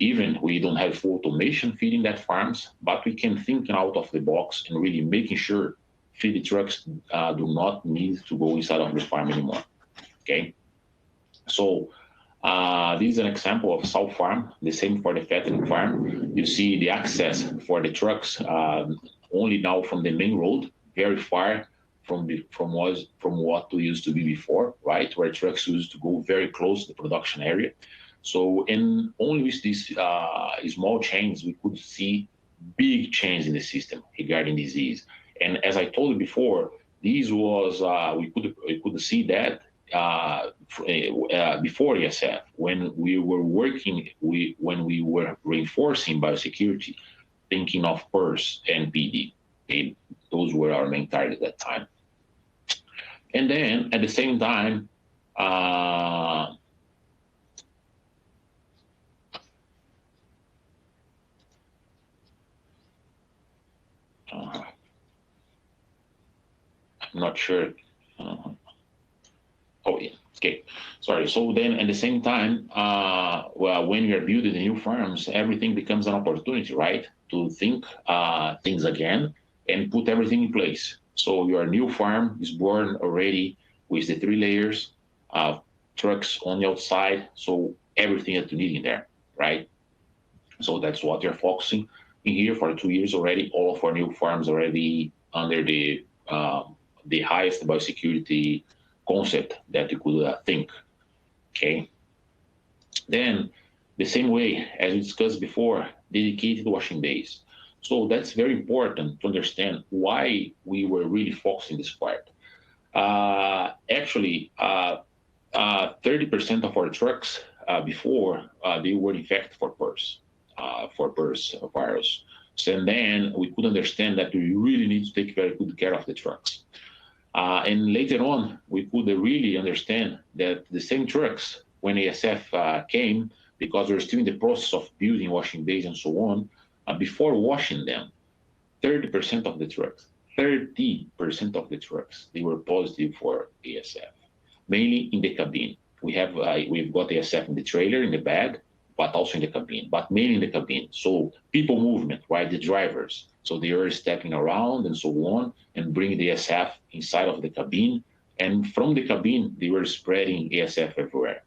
S4: Even we don't have full automation feeding that farms, but we can think out of the box and really making sure feed trucks do not need to go inside of the farm anymore, okay? So this is an example of South Farm, the same for the fattening farm. You see the access for the trucks only now from the main road, very far from what we used to be before, right? Where trucks used to go very close to the production area. So in only with these small changes, we could see big change in the system regarding disease. And as I told you before, this was we could see that before ASF, when we were working, when we were reinforcing biosecurity, thinking of PRRS and PD. Those were our main targets at that time. And then at the same time, I'm not sure. Oh yeah, okay. Sorry. So then at the same time, well, when you're building the new farms, everything becomes an opportunity, right? To think things again and put everything in place. So your new farm is born already with the 3 layers, trucks on the outside, so everything that you need in there, right? So that's what you're focusing in here for 2 years already. All of our new farms already under the highest biosecurity concept that you could think, okay? Then the same way as we discussed before, dedicated washing bays. So that's very important to understand why we were really focusing this part. Actually, 30% of our trucks before, they were infected for PRRS virus. So, and then we could understand that we really need to take very good care of the trucks. And later on, we could really understand that the same trucks, when ASF came, because we're still in the process of building washing bays and so on, before washing them, 30% of the trucks, 30% of the trucks, they were positive for ASF, mainly in the cabin. We've got ASF in the trailer, in the bag, but also in the cabin, but mainly in the cabin. So people movement, right, the drivers. So they are stepping around and so on and bring the ASF inside of the cabin. And from the cabin, they were spreading ASF everywhere.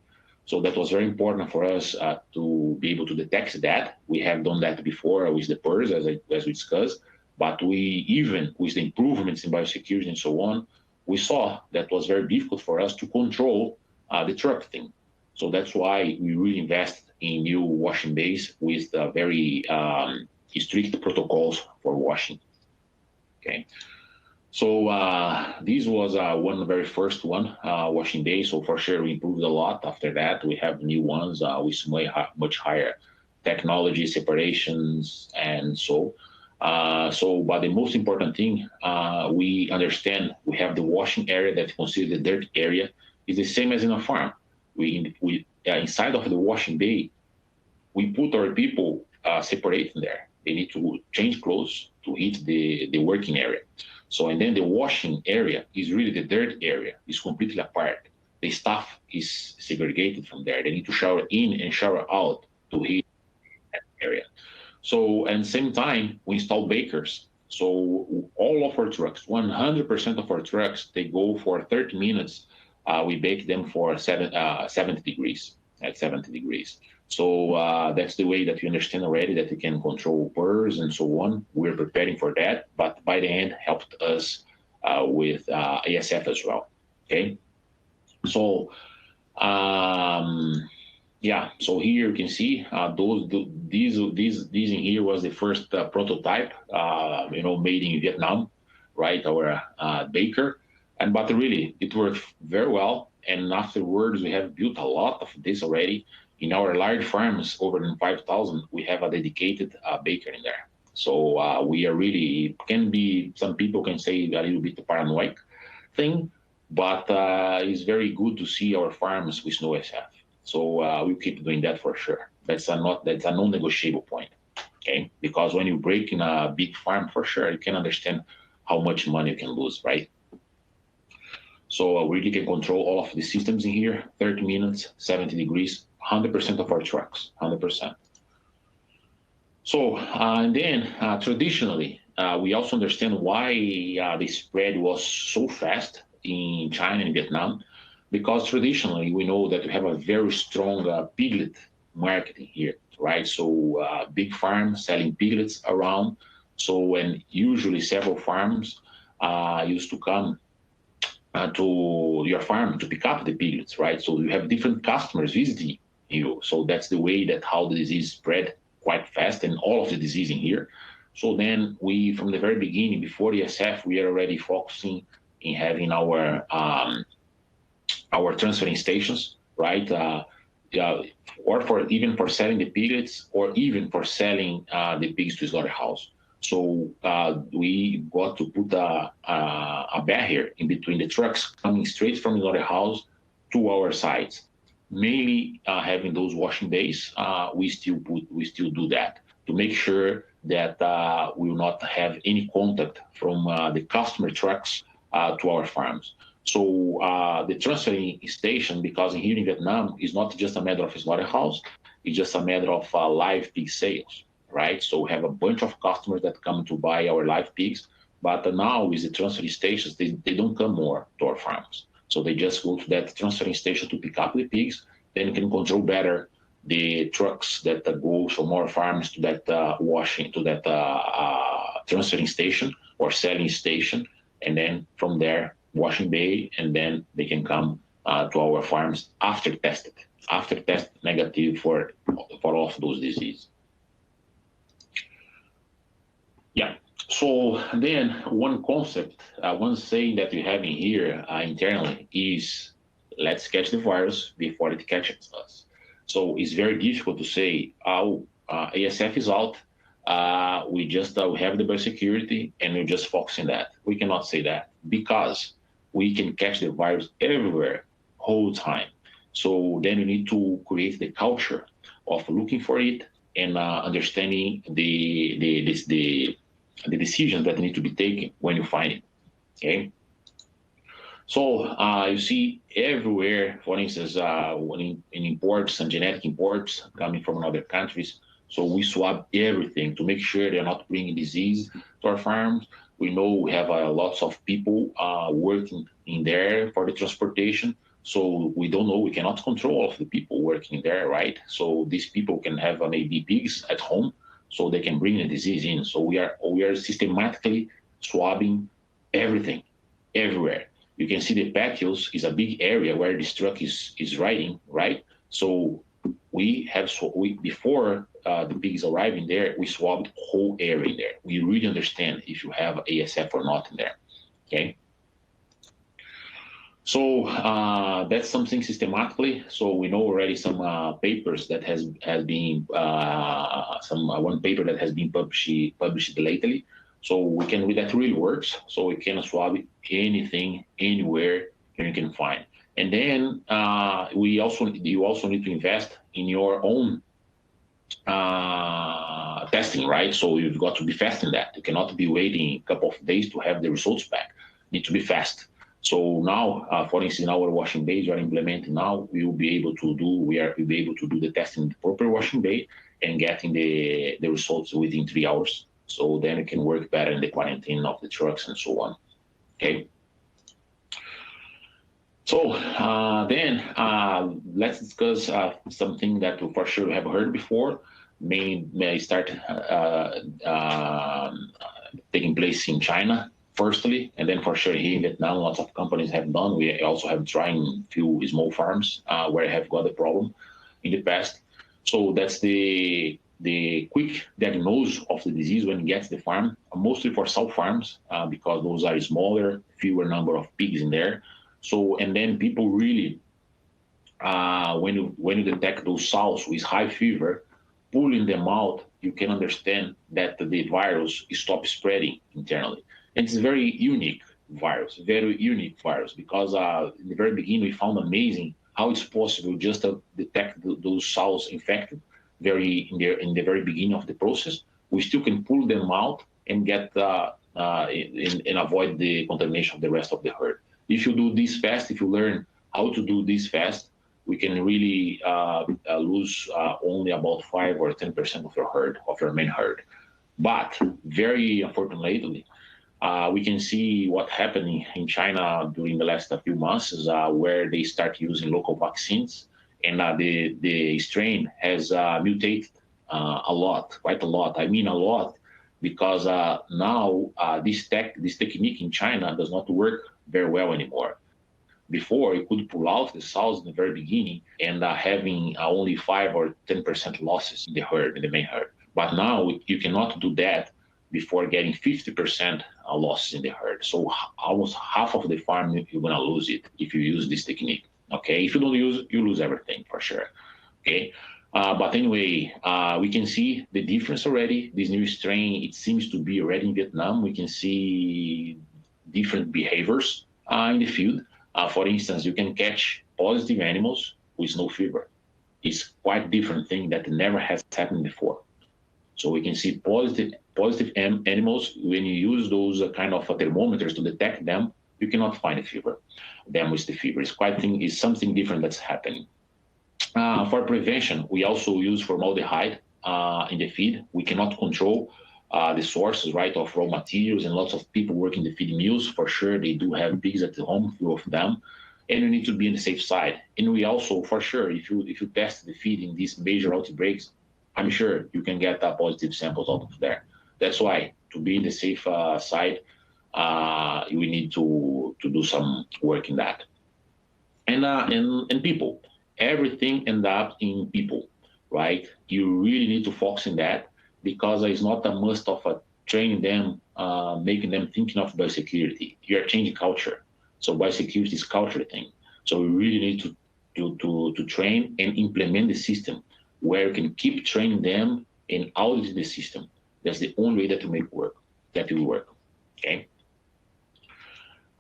S4: So that was very important for us to be able to detect that. We have done that before with the PRRS, as we discussed, but we, even with the improvements in biosecurity and so on, we saw that was very difficult for us to control the truck thing. So that's why we really invest in new washing bays with very strict protocols for washing. Okay. So this was one of the very first one, washing bay. So for sure we improved a lot. After that, we have new ones with much higher technology separations and so. But the most important thing, we understand we have the washing area that's considered the dirt area is the same as in a farm. We inside of the washing bay, we put our people separating there. They need to change clothes to hit the working area. So, and then the washing area is really the dirt area, is completely apart. The staff is segregated from there. They need to shower in and shower out to hit that area. So, and same time, we install bakers. So all of our trucks, 100% of our trucks, they go for 30 minutes. We bake them for 70 degrees, at 70 degrees. So that's the way that you understand already that you can control burrs and so on. We're preparing for that, but by the end helped us with ASF as well. Okay, so yeah, so here you can see these in here was the first prototype, made in Vietnam, right? Our baker, but really it worked very well. And afterwards, we have built a lot of this already. In our large farms, over than 5,000, we have a dedicated baker in there. So we are really, can be, some people can say a little bit paranoid thing, but it's very good to see our farms with no ASF. So we'll keep doing that for sure. That's a non-negotiable point, okay? Because when you break in a big farm, for sure, you can understand how much money you can lose, right? So we really can control all of the systems in here, 30 minutes, 70 degrees, 100% of our trucks, 100%. So, and then traditionally, we also understand why the spread was so fast in China and Vietnam, because traditionally we know that we have a very strong piglet market here, right? So big farms selling piglets around. So when usually several farms used to come to your farm to pick up the piglets, right? So you have different customers visiting you. So that's the way that how the disease spread quite fast, and all of the disease in here. So then we, from the very beginning, before the ASF, we are already focusing in having our transferring stations, right? Or for even for selling the piglets, or even for selling the pigs to slaughterhouse. So we got to put a barrier in between the trucks coming straight from the slaughterhouse to our sites. Mainly having those washing days, we still do that to make sure that we will not have any contact from the customer trucks to our farms. So the transferring station, because here in Vietnam, is not just a matter of slaughterhouse, it's just a matter of live pig sales, right? So we have a bunch of customers that come to buy our live pigs, but now with the transferring stations, they don't come more to our farms. So they just go to that transferring station to pick up the pigs. Then you can control better the trucks that go from our farms to that transferring station or selling station, and then from there washing bay, and then they can come to our farms after test negative for all of those diseases. Yeah. So then one concept, one saying that we have in here internally is, let's catch the virus before it catches us. So it's very difficult to say, ASF is out, we just we have the biosecurity and we just focus on that. We cannot say that, because we can catch the virus everywhere, whole time. So then you need to create the culture of looking for it and understanding the decisions that need to be taken when you find it, okay? So you see everywhere, for instance, in imports and genetic imports coming from other countries, so we swab everything to make sure they're not bringing disease to our farms. We know we have lots of people working in there for the transportation, so we don't know, we cannot control all of the people working there, right? So these people can have maybe pigs at home, so they can bring the disease in. So we are systematically swabbing everything, everywhere. You can see the patios is a big area where this truck is riding, right? So before the pigs arriving there, we swabbed the whole area in there. We really understand if you have ASF or not in there, okay? So that's something systematically. So we know already some papers that has been one paper that has been published lately. So we can read that really works. So we can swab anything, anywhere you can find. And then you also need to invest in your own testing, right? So you've got to be fast in that. You cannot be waiting a couple of days to have the results back. You need to be fast. So now, for instance, in our washing bays we are implementing now, we'll be able to do the testing in the proper washing bay and getting the results within 3 hours. So then it can work better in the quarantine of the trucks and so on. Okay. So then let's discuss something that for sure we have heard before, may start taking place in China firstly, and then for sure here in Vietnam, lots of companies have done. We also have tried a few small farms where I have got the problem in the past. So that's the quick diagnosis of the disease when it gets the farm, mostly for sow farms because those are smaller, fewer number of pigs in there. So, and then people really, when you detect those sows with high fever, pulling them out, you can understand that the virus stops spreading internally. And it's a very unique virus, because in the very beginning, we found amazing how it's possible just to detect those sows infected in the very beginning of the process. We still can pull them out and get and avoid the contamination of the rest of the herd. If you do this fast, if you learn how to do this fast, we can really lose only about 5 or 10% of your main herd. But very unfortunately, we can see what happened in China during the last few months, where they start using local vaccines, and the strain has mutated quite a lot. I mean a lot, because now this technique in China does not work very well anymore. Before, you could pull out the sows in the very beginning and having only 5 or 10% losses in the main herd. But now you cannot do that before getting 50% losses in the herd. So almost half of the farm, you're gonna lose it if you use this technique. Okay, if you don't use, you lose everything for sure. Okay, but anyway, we can see the difference already. This new strain, it seems to be already in Vietnam. We can see different behaviors in the field. For instance, you can catch positive animals with no fever. It's quite different thing that never has happened before. So we can see positive animals. When you use those kind of thermometers to detect them, you cannot find a fever. Them with the fever is something different that's happening. For prevention, we also use formaldehyde in the feed. We cannot control the sources, right, of raw materials, and lots of people work in the feed mills. For sure, they do have pigs at the home, few of them, and you need to be on the safe side. And we also, for sure, if you test the feed in these major outbreaks, I'm sure you can get positive samples out of there. That's why, to be in the safe side, we need to do some work in that. And people, everything ends up in people, right? You really need to focus on that, because it's not a must of training them, making them thinking of biosecurity. You are changing culture. So biosecurity is culture thing. So we really need to train and implement the system where you can keep training them and audit the system. That's the only way that will work. Okay.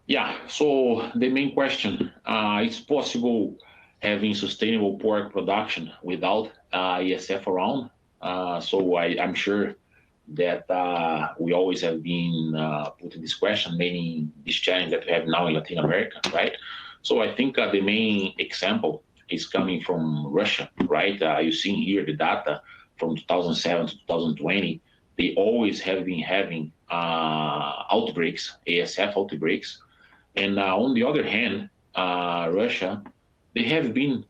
S4: Yeah. So the main question: it's possible having sustainable pork production without ASF around. So I'm sure that we always have been putting this question, mainly this challenge that we have now in Latin America, right? So I think the main example is coming from Russia, right? You see here the data from 2007 to 2020. They always have been having outbreaks, ASF outbreaks. And on the other hand, Russia, they have been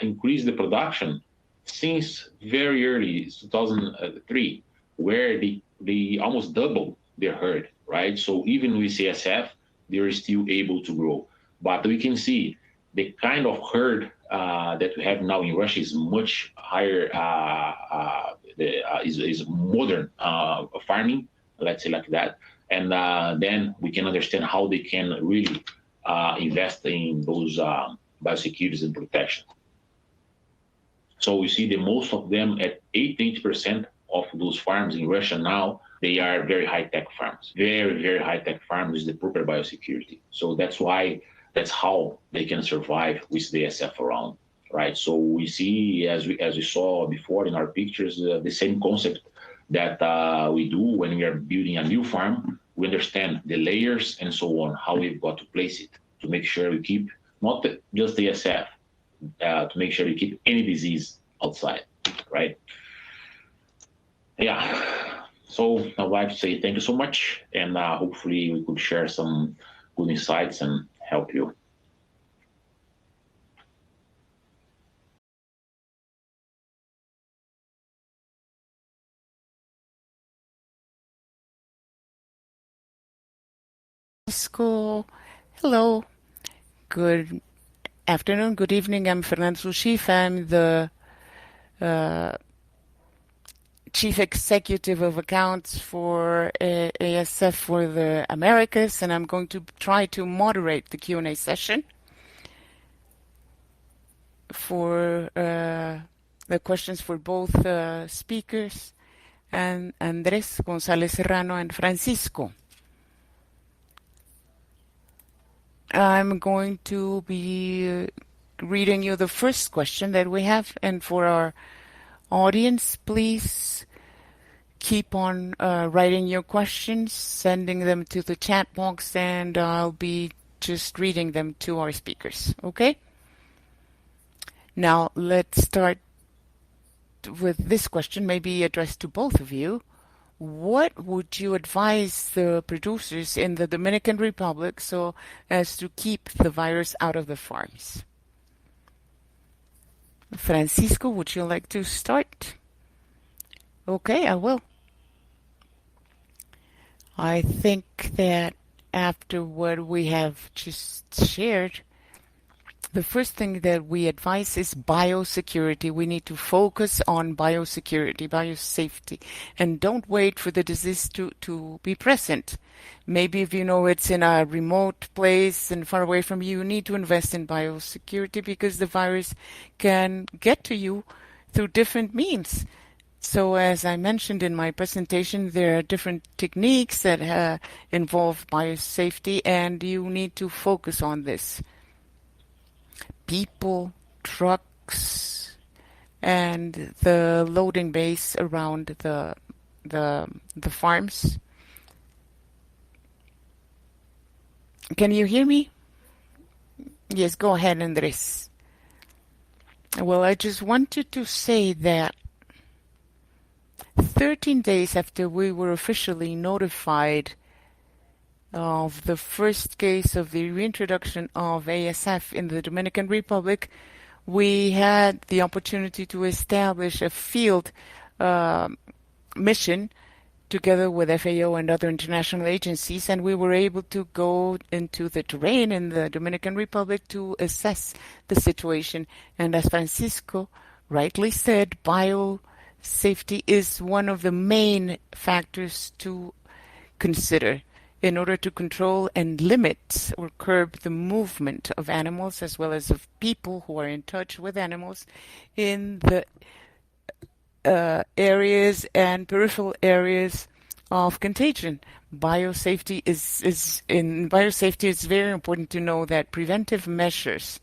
S4: increased the production since very early 2003, where they almost doubled their herd, right? So even with ASF, they're still able to grow. But we can see the kind of herd that we have now in Russia is much higher, is modern farming, let's say like that. And then we can understand how they can really invest in those biosecurity and protection. So we see that most of them, at 88% of those farms in Russia now, they are very high-tech farms, very, very high-tech farms with the proper biosecurity. So that's how they can survive with the ASF around, right? So we see, as we saw before in our pictures, the same concept that we do when we are building a new farm. we understand the layers and so on, how we've got to place it to make sure we keep not just the ASF, to make sure we keep any disease outside, right? Yeah. So I'd like to say thank you so much, and hopefully we could share some good insights and help you.
S3: Francisco, hello. Good afternoon, good evening. I'm Fernando Suchif. I'm the Chief Executive of Accounts for ASF for the Americas, and I'm going to try to moderate the Q&A session for the questions for both speakers, and Andrés González Serrano and Francisco. I'm going to be reading you the first question that we have, and for our audience, please keep on writing your questions, sending them to the chat box, and I'll be just reading them to our speakers, okay? Now, let's start with this question, maybe addressed to both of you. What would you advise the producers in the Dominican Republic so as to keep the virus out of the farms? Francisco, would you like to start? Okay, I will. I think that after what we have just shared, the first thing that we advise is biosecurity. We need to focus on biosecurity, biosafety, and don't wait for the disease to be present. Maybe if you know it's in a remote place and far away from you, you need to invest in biosecurity because the virus can get to you through different means. So as I mentioned in my presentation, there are different techniques that involve biosafety, and you need to focus on this. People, trucks, and the loading bays around the farms. Can you hear me? Yes, go ahead, Andres. Well, I just wanted to say that 13 days after we were officially notified of the first case of the reintroduction of ASF in the Dominican Republic, we had the opportunity to establish a field mission together with FAO and other international agencies, and we were able to go into the terrain in the Dominican Republic to assess the situation. And as Francisco rightly said, biosafety is one of the main factors to consider in order to control and limit or curb the movement of animals as well as of people who are in touch with animals in the areas and peripheral areas of contagion. Biosafety is very important to know that preventive measures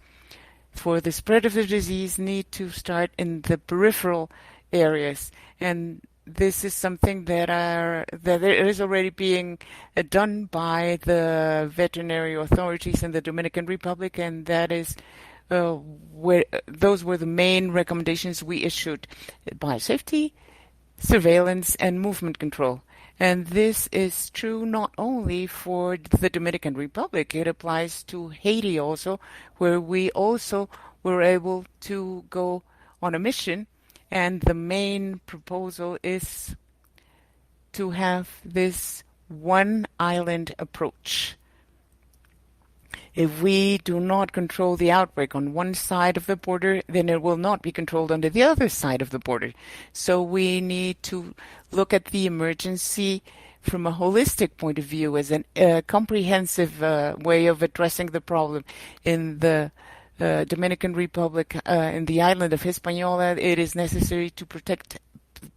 S3: for the spread of the disease need to start in the peripheral areas, and this is something that is already being done by the veterinary authorities in the Dominican Republic, and that is those were the main recommendations we issued: biosafety, surveillance, and movement control. And this is true not only for the Dominican Republic; it applies to Haiti also, where we also were able to go on a mission. And the main proposal is to have this one island approach. If we do not control the outbreak on one side of the border, then it will not be controlled on the other side of the border. So we need to look at the emergency from a holistic point of view as a comprehensive way of addressing the problem. In the Dominican Republic, in the island of Hispaniola, it is necessary to protect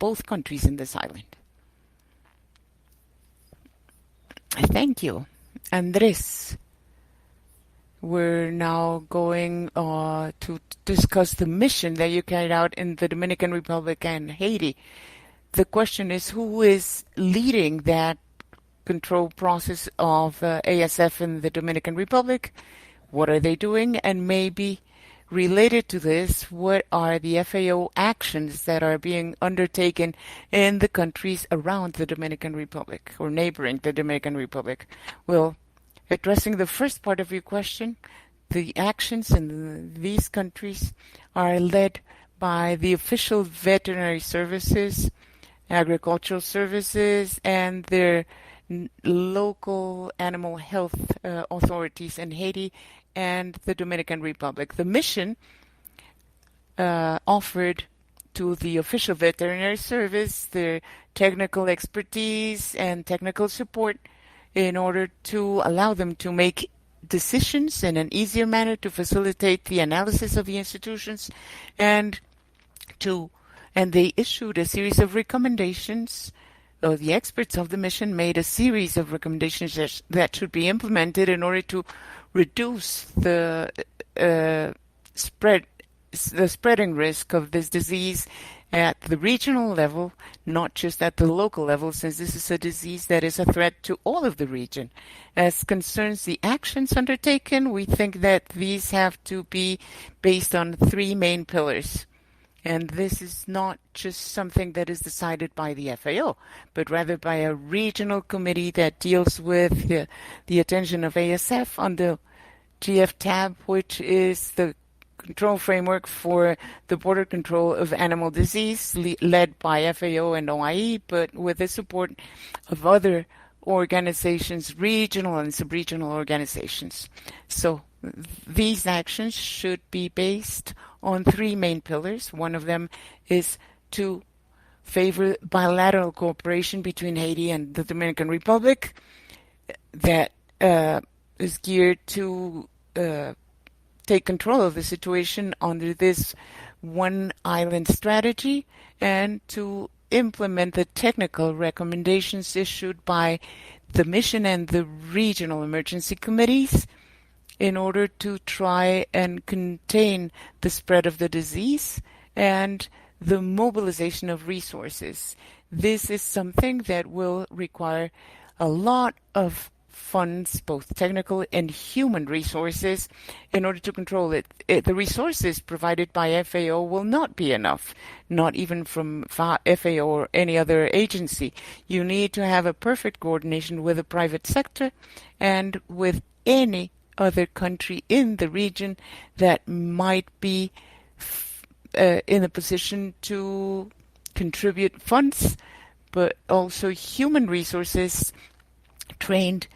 S3: both countries in this island. Thank you. Andres, we're now going to discuss the mission that you carried out in the Dominican Republic and Haiti. The question is, who is leading that control process of ASF in the Dominican Republic. What are they doing? And maybe related to this, what are the FAO actions that are being undertaken in the countries around the Dominican Republic or neighboring the Dominican Republic? Well, addressing the first part of your question, the actions in these countries are led by the official veterinary services, agricultural services, and their local animal health authorities in Haiti and the Dominican Republic. The mission offered to the official veterinary service their technical expertise and technical support in order to allow them to make decisions in an easier manner, to facilitate the analysis of the institutions, and they issued a series of recommendations. The experts of the mission made a series of recommendations that should be implemented in order to reduce the spreading risk of this disease at the regional level, not just at the local level, since this is a disease that is a threat to all of the region. As concerns the actions undertaken, we think that these have to be based on three main pillars. And this is not just something that is decided by the FAO, but rather by a regional committee that deals with the attention of ASF on the GFTAB, which is the control framework for the border control of animal disease, led by FAO and OIE, but with the support of other organizations, regional and sub-regional organizations. So these actions should be based on three main pillars. One of them is to favor bilateral cooperation between Haiti and the Dominican Republic that is geared to take control of the situation under this one island strategy, and to implement the technical recommendations issued by the mission and the regional emergency committees in order to try and contain the spread of the disease and the mobilization of resources. This is something that will require a lot of funds, both technical and human resources, in order to control it. The resources provided by FAO will not be enough, not even from FAO or any other agency. You need to have a perfect coordination with the private sector and with any other country in the region that might be in a position to contribute funds, but also human resources, trained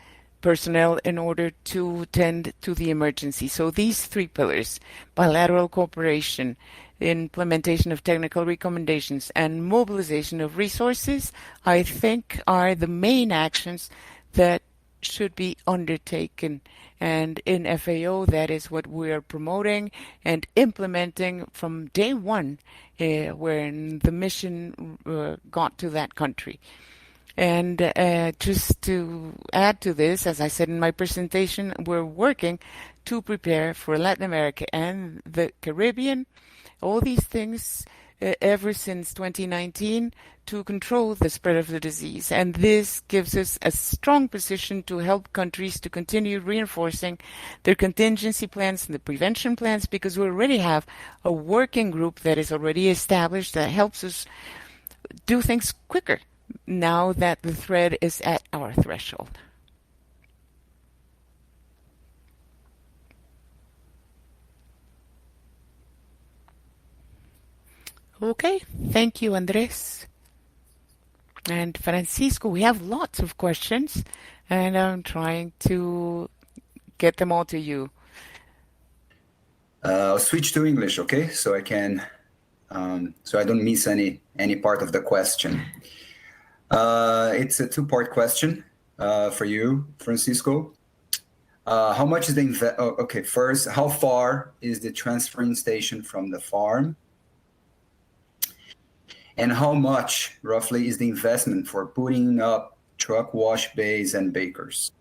S3: personnel in order to tend to the emergency. So these three pillars, bilateral cooperation, implementation of technical recommendations, and mobilization of resources, I think are the main actions that should be undertaken. And in FAO, that is what we are promoting and implementing from day one when the mission got to that country. And just to add to this, as I said in my presentation, we're working to prepare for Latin America and the Caribbean, all these things ever since 2019 to control the spread of the disease. And this gives us a strong position to help countries to continue reinforcing their contingency plans and the prevention plans, because we already have a working group that is already established that helps us do things quicker now that the threat is at our threshold. Okay, thank you, Andres. And Francisco, we have lots of questions, and I'm trying to get them all to you.
S5: I'll switch to English, okay? So I can, so I don't miss any part of the question. It's a two-part question for you, Francisco. How much is the first, how far is the transferring station from the farm? And how much, roughly, is the investment for putting up truck wash bays and bakers?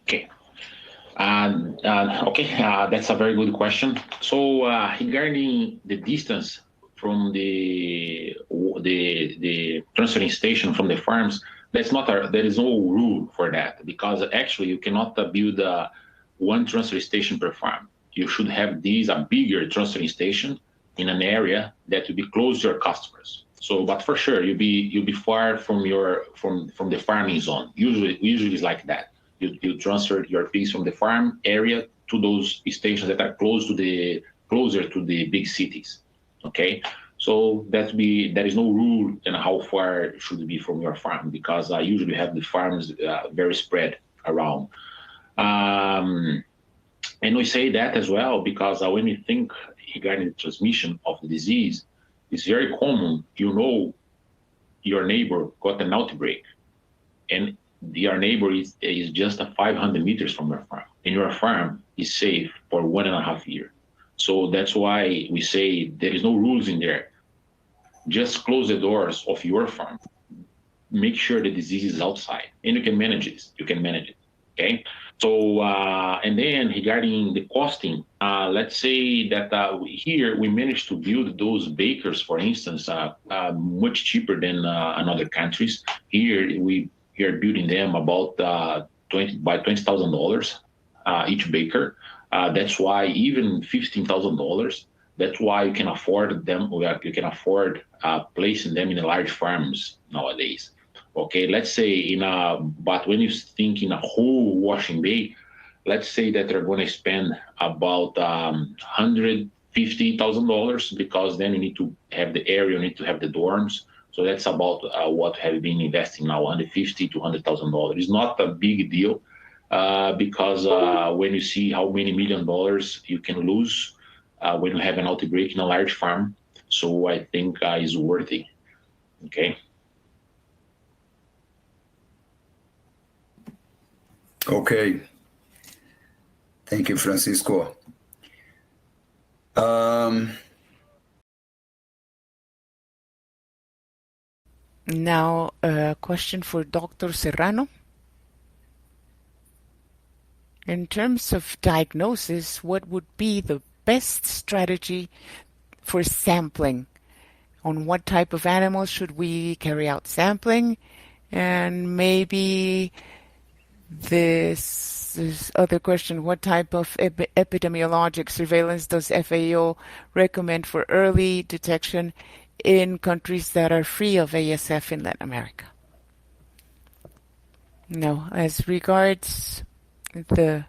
S4: Okay. That's a very good question. So regarding the distance from the transferring station from the farms, there is no rule for that, because actually you cannot build one transfer station per farm. You should have a bigger transferring station in an area that will be close to your customers. So, but for sure, you'll be far from the farming zone. Usually it's like that. You transfer your pigs from the farm area to those stations that are closer to the big cities. Okay, so there is no rule in how far it should be from your farm, because I usually have the farms very spread around. And we say that as well because when we think regarding the transmission of the disease, it's very common, your neighbor got an outbreak, and your neighbor is just 500 meters from your farm, and your farm is safe for 1.5 years. So that's why we say there is no rules in there. Just close the doors of your farm. Make sure the disease is outside, and you can manage it. Okay. So and then regarding the costing, let's say that here we managed to build those bakers, for instance, much cheaper than in other countries. Here we are building them about $20,000 each baker. That's why even $15,000. That's why you can afford them. You can afford placing them in large farms nowadays. Okay, let's say but when you think in a whole washing bay, let's say that they're going to spend about $150,000, because then you need to have the area, you need to have the dorms. So that's about what have been investing now, $150,000 to $100,000. It's not a big deal because when you see how many $1 million you can lose when you have an outbreak in a large farm, so I think it's worthy. Okay.
S5: Okay. Thank you, Francisco.
S3: Now, a question for Dr. Serrano. In terms of diagnosis, what would be the best strategy for sampling? On what type of animals should we carry out sampling? And maybe this other question, what type of epidemiologic surveillance does FAO recommend for early detection in countries that are free of ASF in Latin America? Now, as regards the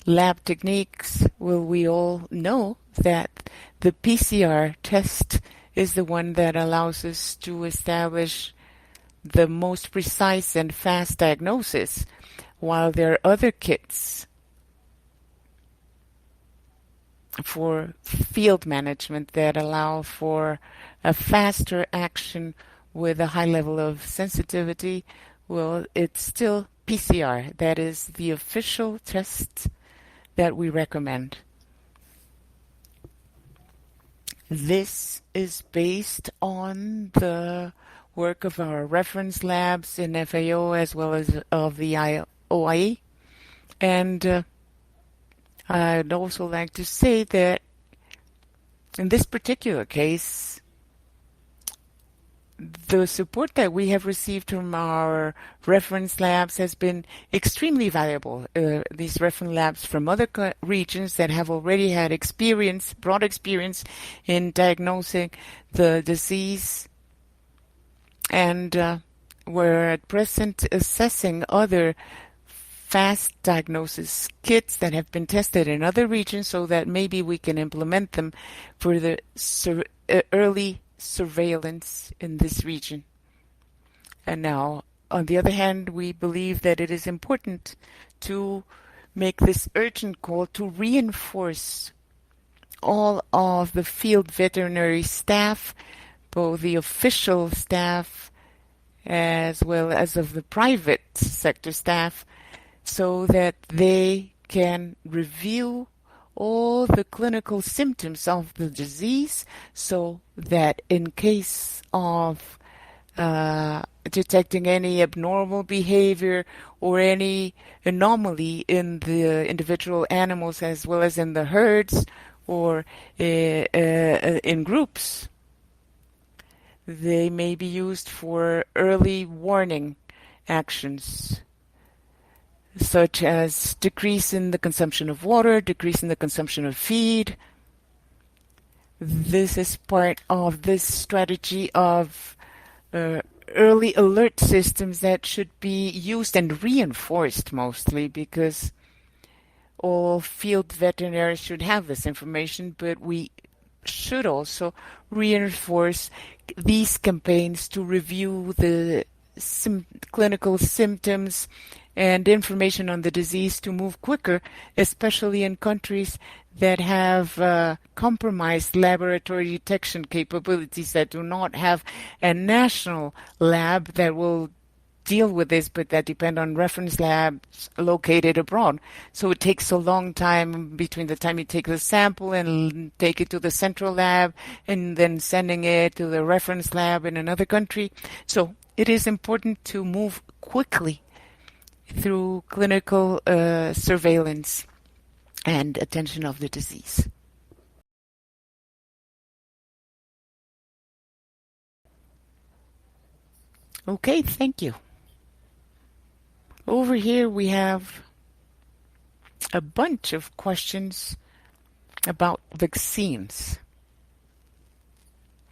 S3: lab techniques, we all know that the PCR test is the one that allows us to establish the most precise and fast diagnosis, while there are other kits for field management that allow for a faster action with a high level of sensitivity. Well, it's still PCR. That is the official test that we recommend. This is based on the work of our reference labs in FAO as well as of the OIE. And I'd also like to say that in this particular case, the support that we have received from our reference labs has been extremely valuable. These reference labs from other regions that have already had broad experience in diagnosing the disease, and we're at present assessing other fast diagnosis kits that have been tested in other regions so that maybe we can implement them for the early surveillance in this region. And now, on the other hand, we believe that it is important to make this urgent call to reinforce all of the field veterinary staff, both the official staff as well as of the private sector staff, so that they can review all the clinical symptoms of the disease, so that in case of detecting any abnormal behavior or any anomaly in the individual animals as well as in the herds or in groups, they may be used for early warning actions, such as decrease in the consumption of water, decrease in the consumption of feed. This is part of this strategy of early alert systems that should be used and reinforced mostly, because all field veterinarians should have this information, but we should also reinforce these campaigns to review the clinical symptoms and information on the disease to move quicker, especially in countries that have compromised laboratory detection capabilities, that do not have a national lab that will deal with this, but that depend on reference labs located abroad. So it takes a long time between the time you take the sample and take it to the central lab and then sending it to the reference lab in another country. So it is important to move quickly through clinical surveillance and attention of the disease. Okay, thank you. Over here we have a bunch of questions about vaccines.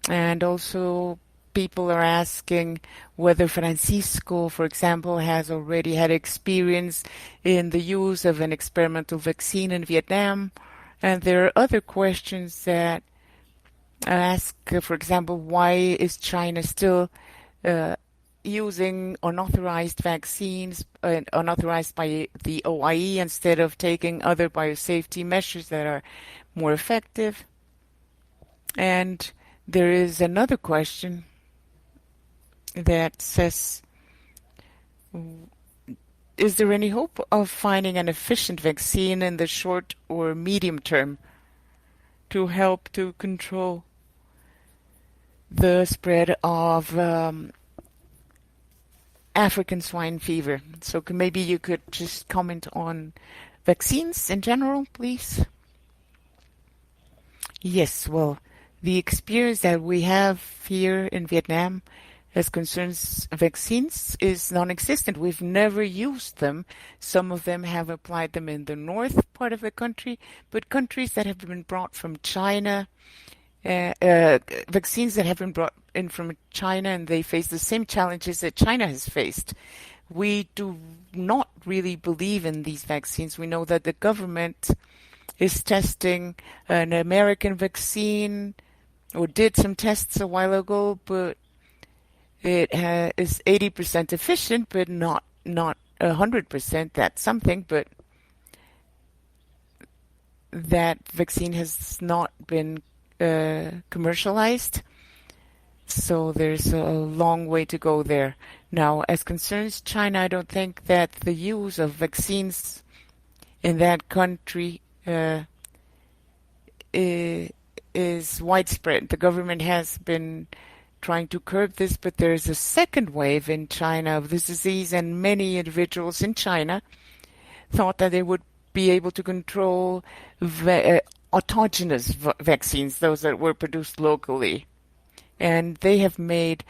S3: And also people are asking whether Francisco, for example, has already had experience in the use of an experimental vaccine in Vietnam. And there are other questions that ask, for example, why is China still using unauthorized vaccines, unauthorized by the OIE, instead of taking other biosafety measures that are more effective? And there is another question that says, is there any hope of finding an efficient vaccine in the short or medium term to help to control the spread of African swine fever? So maybe you could just comment on vaccines in general, please. Yes, well, the experience that we have here in Vietnam as concerns vaccines is non-existent. We've never used them. Some of them have applied them in the north part of the country, but countries that have been brought from China, vaccines that have been brought in from China, and they face the same challenges that China has faced. We do not really believe in these vaccines. We know that the government is testing an American vaccine, or did some tests a while ago, but it is 80% efficient, but not 100%. That's something, but that vaccine has not been commercialized. So there's a long way to go there. Now, as concerns China, I don't think that the use of vaccines in that country is widespread. The government has been trying to curb this, but there's a second wave in China of this disease, and many individuals in China thought that they would be able to control autogenous vaccines, those that were produced locally. And they have made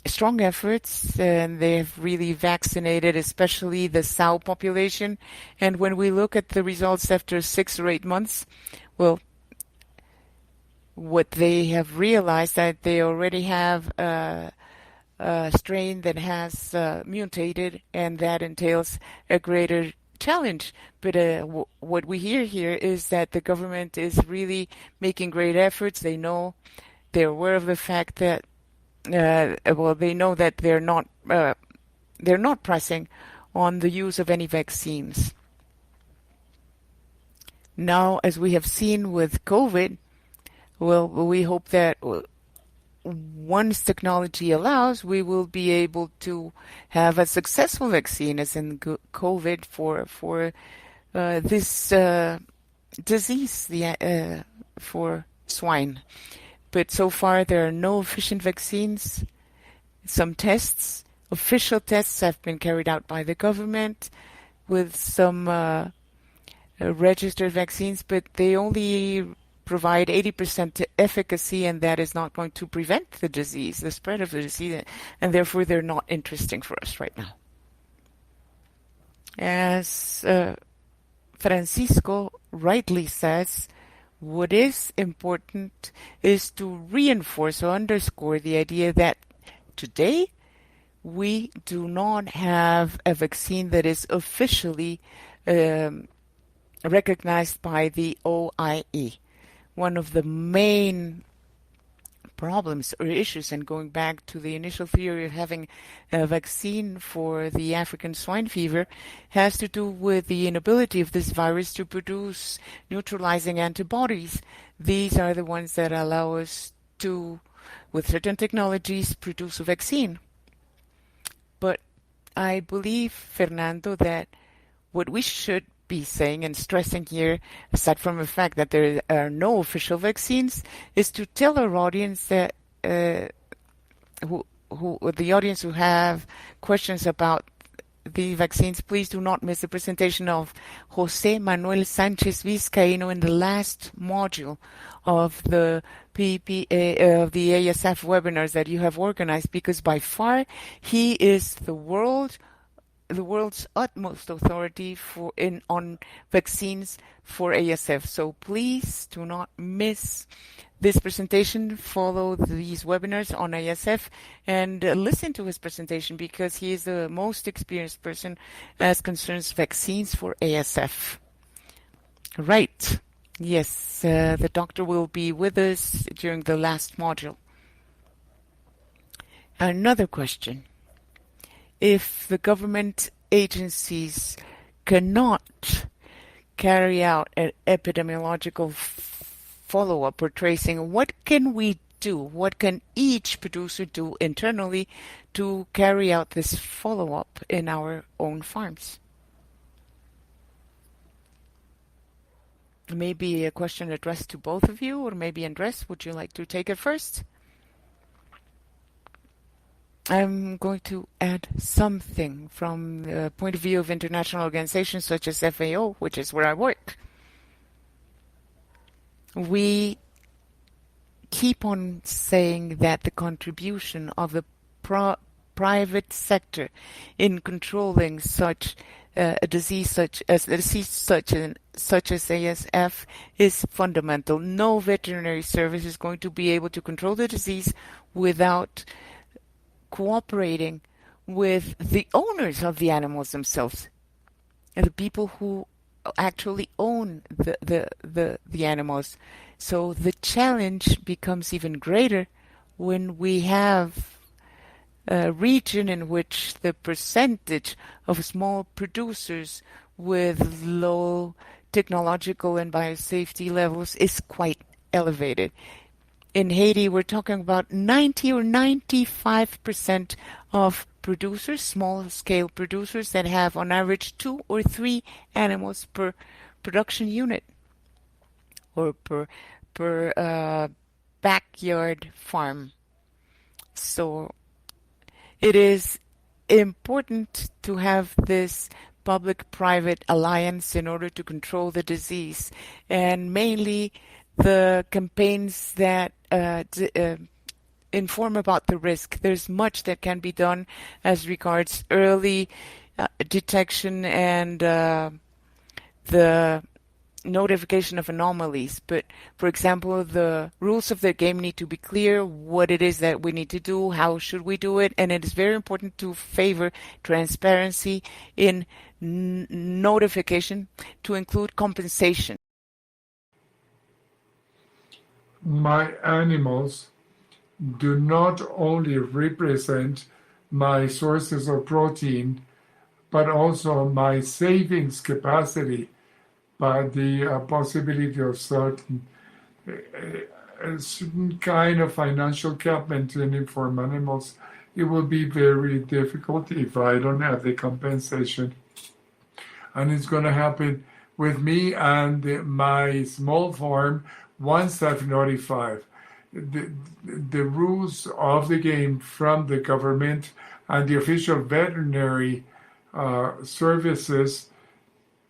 S3: strong efforts, and they have really vaccinated, especially the sow population. And when we look at the results after 6 or 8 months, well, what they have realized that they already have a strain that has mutated, and that entails a greater challenge. But what we hear here is that the government is really making great efforts. They know, they're aware of the fact that they know that they're not pressing on the use of any vaccines. Now, as we have seen with COVID, well, we hope that once technology allows, we will be able to have a successful vaccine, as in COVID, for this disease, for swine. But so far, there are no efficient vaccines. Some tests, official tests, have been carried out by the government with some registered vaccines, but they only provide 80% efficacy, and that is not going to prevent the disease, the spread of the disease, and therefore they're not interesting for us right now. As Francisco rightly says, what is important is to reinforce or underscore the idea that today we do not have a vaccine that is officially recognized by the OIE. One of the main problems or issues, and going back to the initial theory of having a vaccine for the African swine fever, has to do with the inability of this virus to produce neutralizing antibodies. These are the ones that allow us to, with certain technologies, produce a vaccine. But I believe, Fernando, that what we should be saying and stressing here, aside from the fact that there are no official vaccines, is to tell our audience that the audience who have questions about the vaccines, please do not miss the presentation of Jose Manuel Sanchez Vizcaíno in the last module of the of the ASF webinars that you have organized, because by far he is the world's utmost authority on vaccines for ASF. So please do not miss this presentation. Follow these webinars on ASF and listen to his presentation, because he is the most experienced person as concerns vaccines for ASF. Right. Yes, the doctor will be with us during the last module. Another question. If the government agencies cannot carry out an epidemiological follow-up or tracing, what can we do? What can each producer do internally to carry out this follow-up in our own farms? Maybe a question addressed to both of you, or maybe Andres, would you like to take it first? I'm going to add something from the point of view of international organizations such as FAO, which is where I work. We keep on saying that the contribution of the private sector in controlling such a disease such as ASF is fundamental. No veterinary service is going to be able to control the disease without cooperating with the owners of the animals themselves, and the people who actually own the animals. So the challenge becomes even greater when we have a region in which the percentage of small producers with low technological and biosafety levels is quite elevated. In Haiti, we're talking about 90 or 95% of producers, small-scale producers, that have on average 2 or 3 animals per production unit, or per backyard farm. So it is important to have this public-private alliance in order to control the disease, and mainly the campaigns that inform about the risk. There's much that can be done as regards early detection and the notification of anomalies. But, for example, the rules of the game need to be clear, what it is that we need to do, how should we do it, and it is very important to favor transparency in notification, to include compensation.
S2: My animals do not only represent my sources of protein, but also my savings capacity by the possibility of certain kind of financial cap maintaining for animals. It will be very difficult if I don't have the compensation. And it's going to happen with me and my small farm once I've notified. The rules of the game from the government and the official veterinary services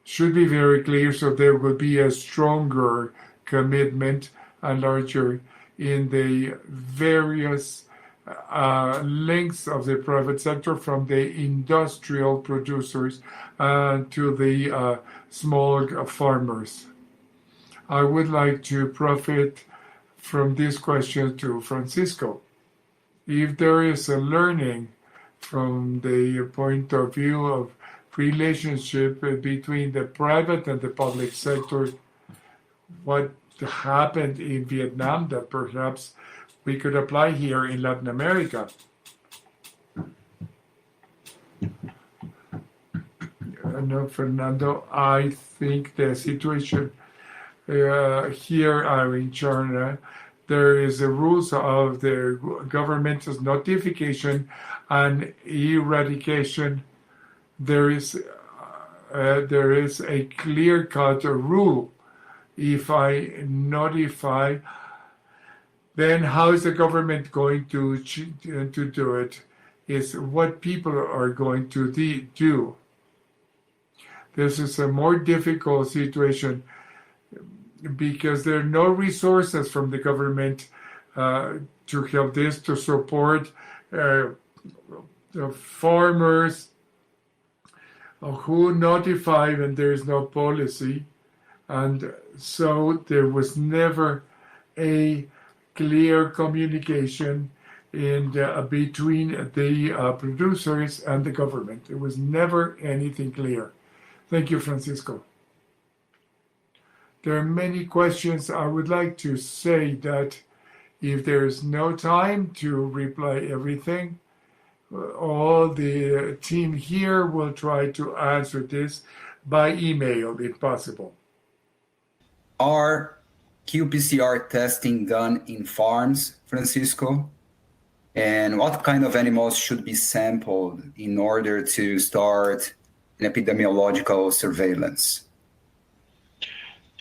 S2: should be very clear, so there will be a stronger commitment and larger in the various links of the private sector, from the industrial producers to the small farmers. I would like to profit from this question to Francisco. If there is a learning from the point of view of relationship between the private and the public sector, what happened in Vietnam that perhaps we could apply here in Latin America. No, Fernando, I think the situation here in China, there is the rules of the government's notification and eradication. There is a clear-cut rule. If I notify, then how is the government going to do it? Is what people are going to do. This is a more difficult situation because there are no resources from the government to help this, to support the farmers who notify when there is no policy. And so there was never a clear communication between the producers and the government. There was never anything clear. Thank you, Francisco. There are many questions. I would like to say that if there's no time to reply everything, all the team here will try to answer this by email if possible.
S5: Are qPCR testing done in farms, Francisco? And what kind of animals should be sampled in order to start an epidemiological surveillance?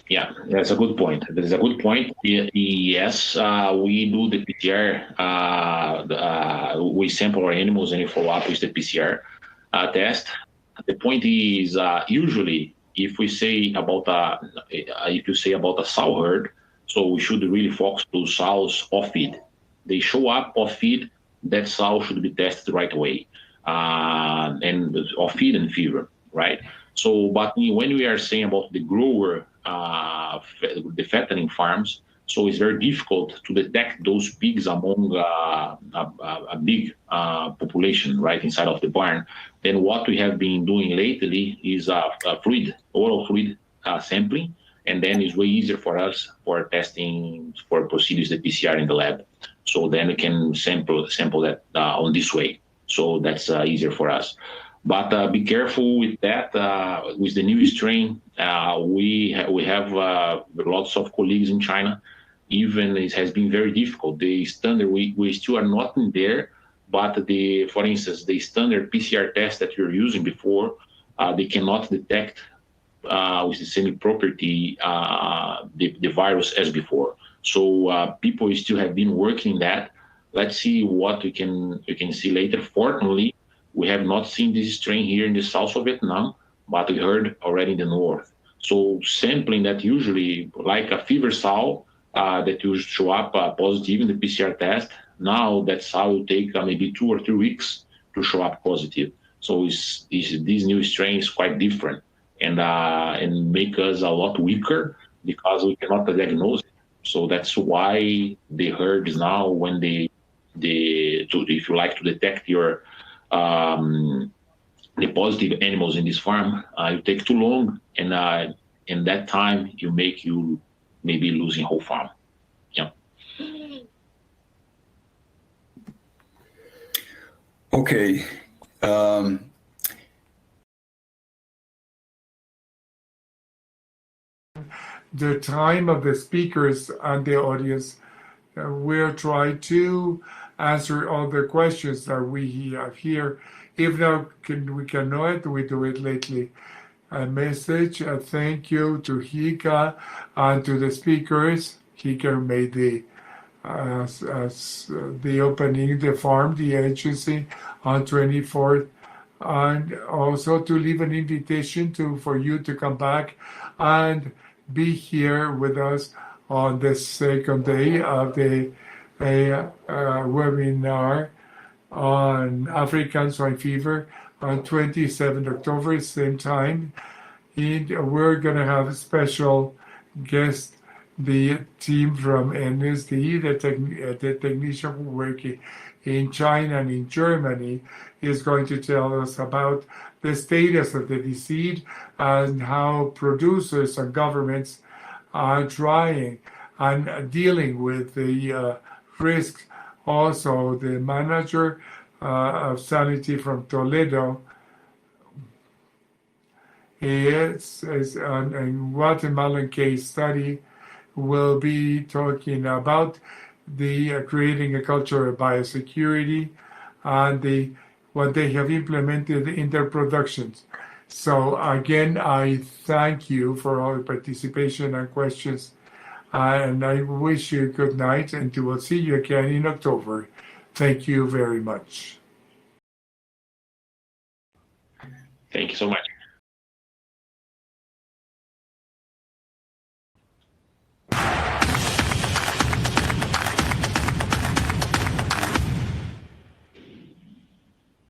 S4: Yeah, that's a good point. That is a good point. Yes, we do the PCR. We sample our animals and follow up with the PCR test. The point is, usually, if you say about a sow herd, so we should really focus to sows off feed. They show up off feed, that sow should be tested right away, and off feed and fever, right? So, but when we are saying about the grower, the fattening farms, so it's very difficult to detect those pigs among a big population, right, inside of the barn. Then what we have been doing lately is oral fluid sampling, and then it's way easier for us for testing for procedures the PCR in the lab. So then we can sample that on this way. So that's easier for us. But be careful with that. With the new strain, we have lots of colleagues in China. Even it has been very difficult. The standard, we still are not in there, but for instance, the standard PCR test that you're using before, they cannot detect with the same property the virus as before. So people still have been working that. Let's see what we can see later. Fortunately, we have not seen this strain here in the south of Vietnam, but we heard already in the north. So sampling that usually, like a fever sow, that will show up positive in the PCR test, now that sow will take maybe 2 or 3 weeks to show up positive. So this new strain is quite different and make us a lot weaker because we cannot diagnose it. So that's why the herds now, when if you like to detect your the positive animals in this farm, it take too long, and in that time you maybe losing whole farm. Yeah.
S5: Okay.
S2: The time of the speakers and the audience, we'll try to answer all the questions that we have here. If not, we cannot, we do it lately. A message, a thank you to Hika and to the speakers. Hika made the opening, the farm, the agency on 24th, and also to leave an invitation for you to come back and be here with us on the second day of the webinar on African Swine Fever on 27th October, same time. And we're going to have a special guest, the team from MSD, the technician working in China and in Germany, is going to tell us about the status of the disease and how producers and governments are trying and dealing with the risks. Also, the manager of sanity from Toledo is a Guatemalan case study, will be talking about the creating a culture of biosecurity and what they have implemented in their productions. So again, I thank you for all the participation and questions, and I wish you a good night, and we will see you again in October. Thank you very much.
S4: Thank you so much.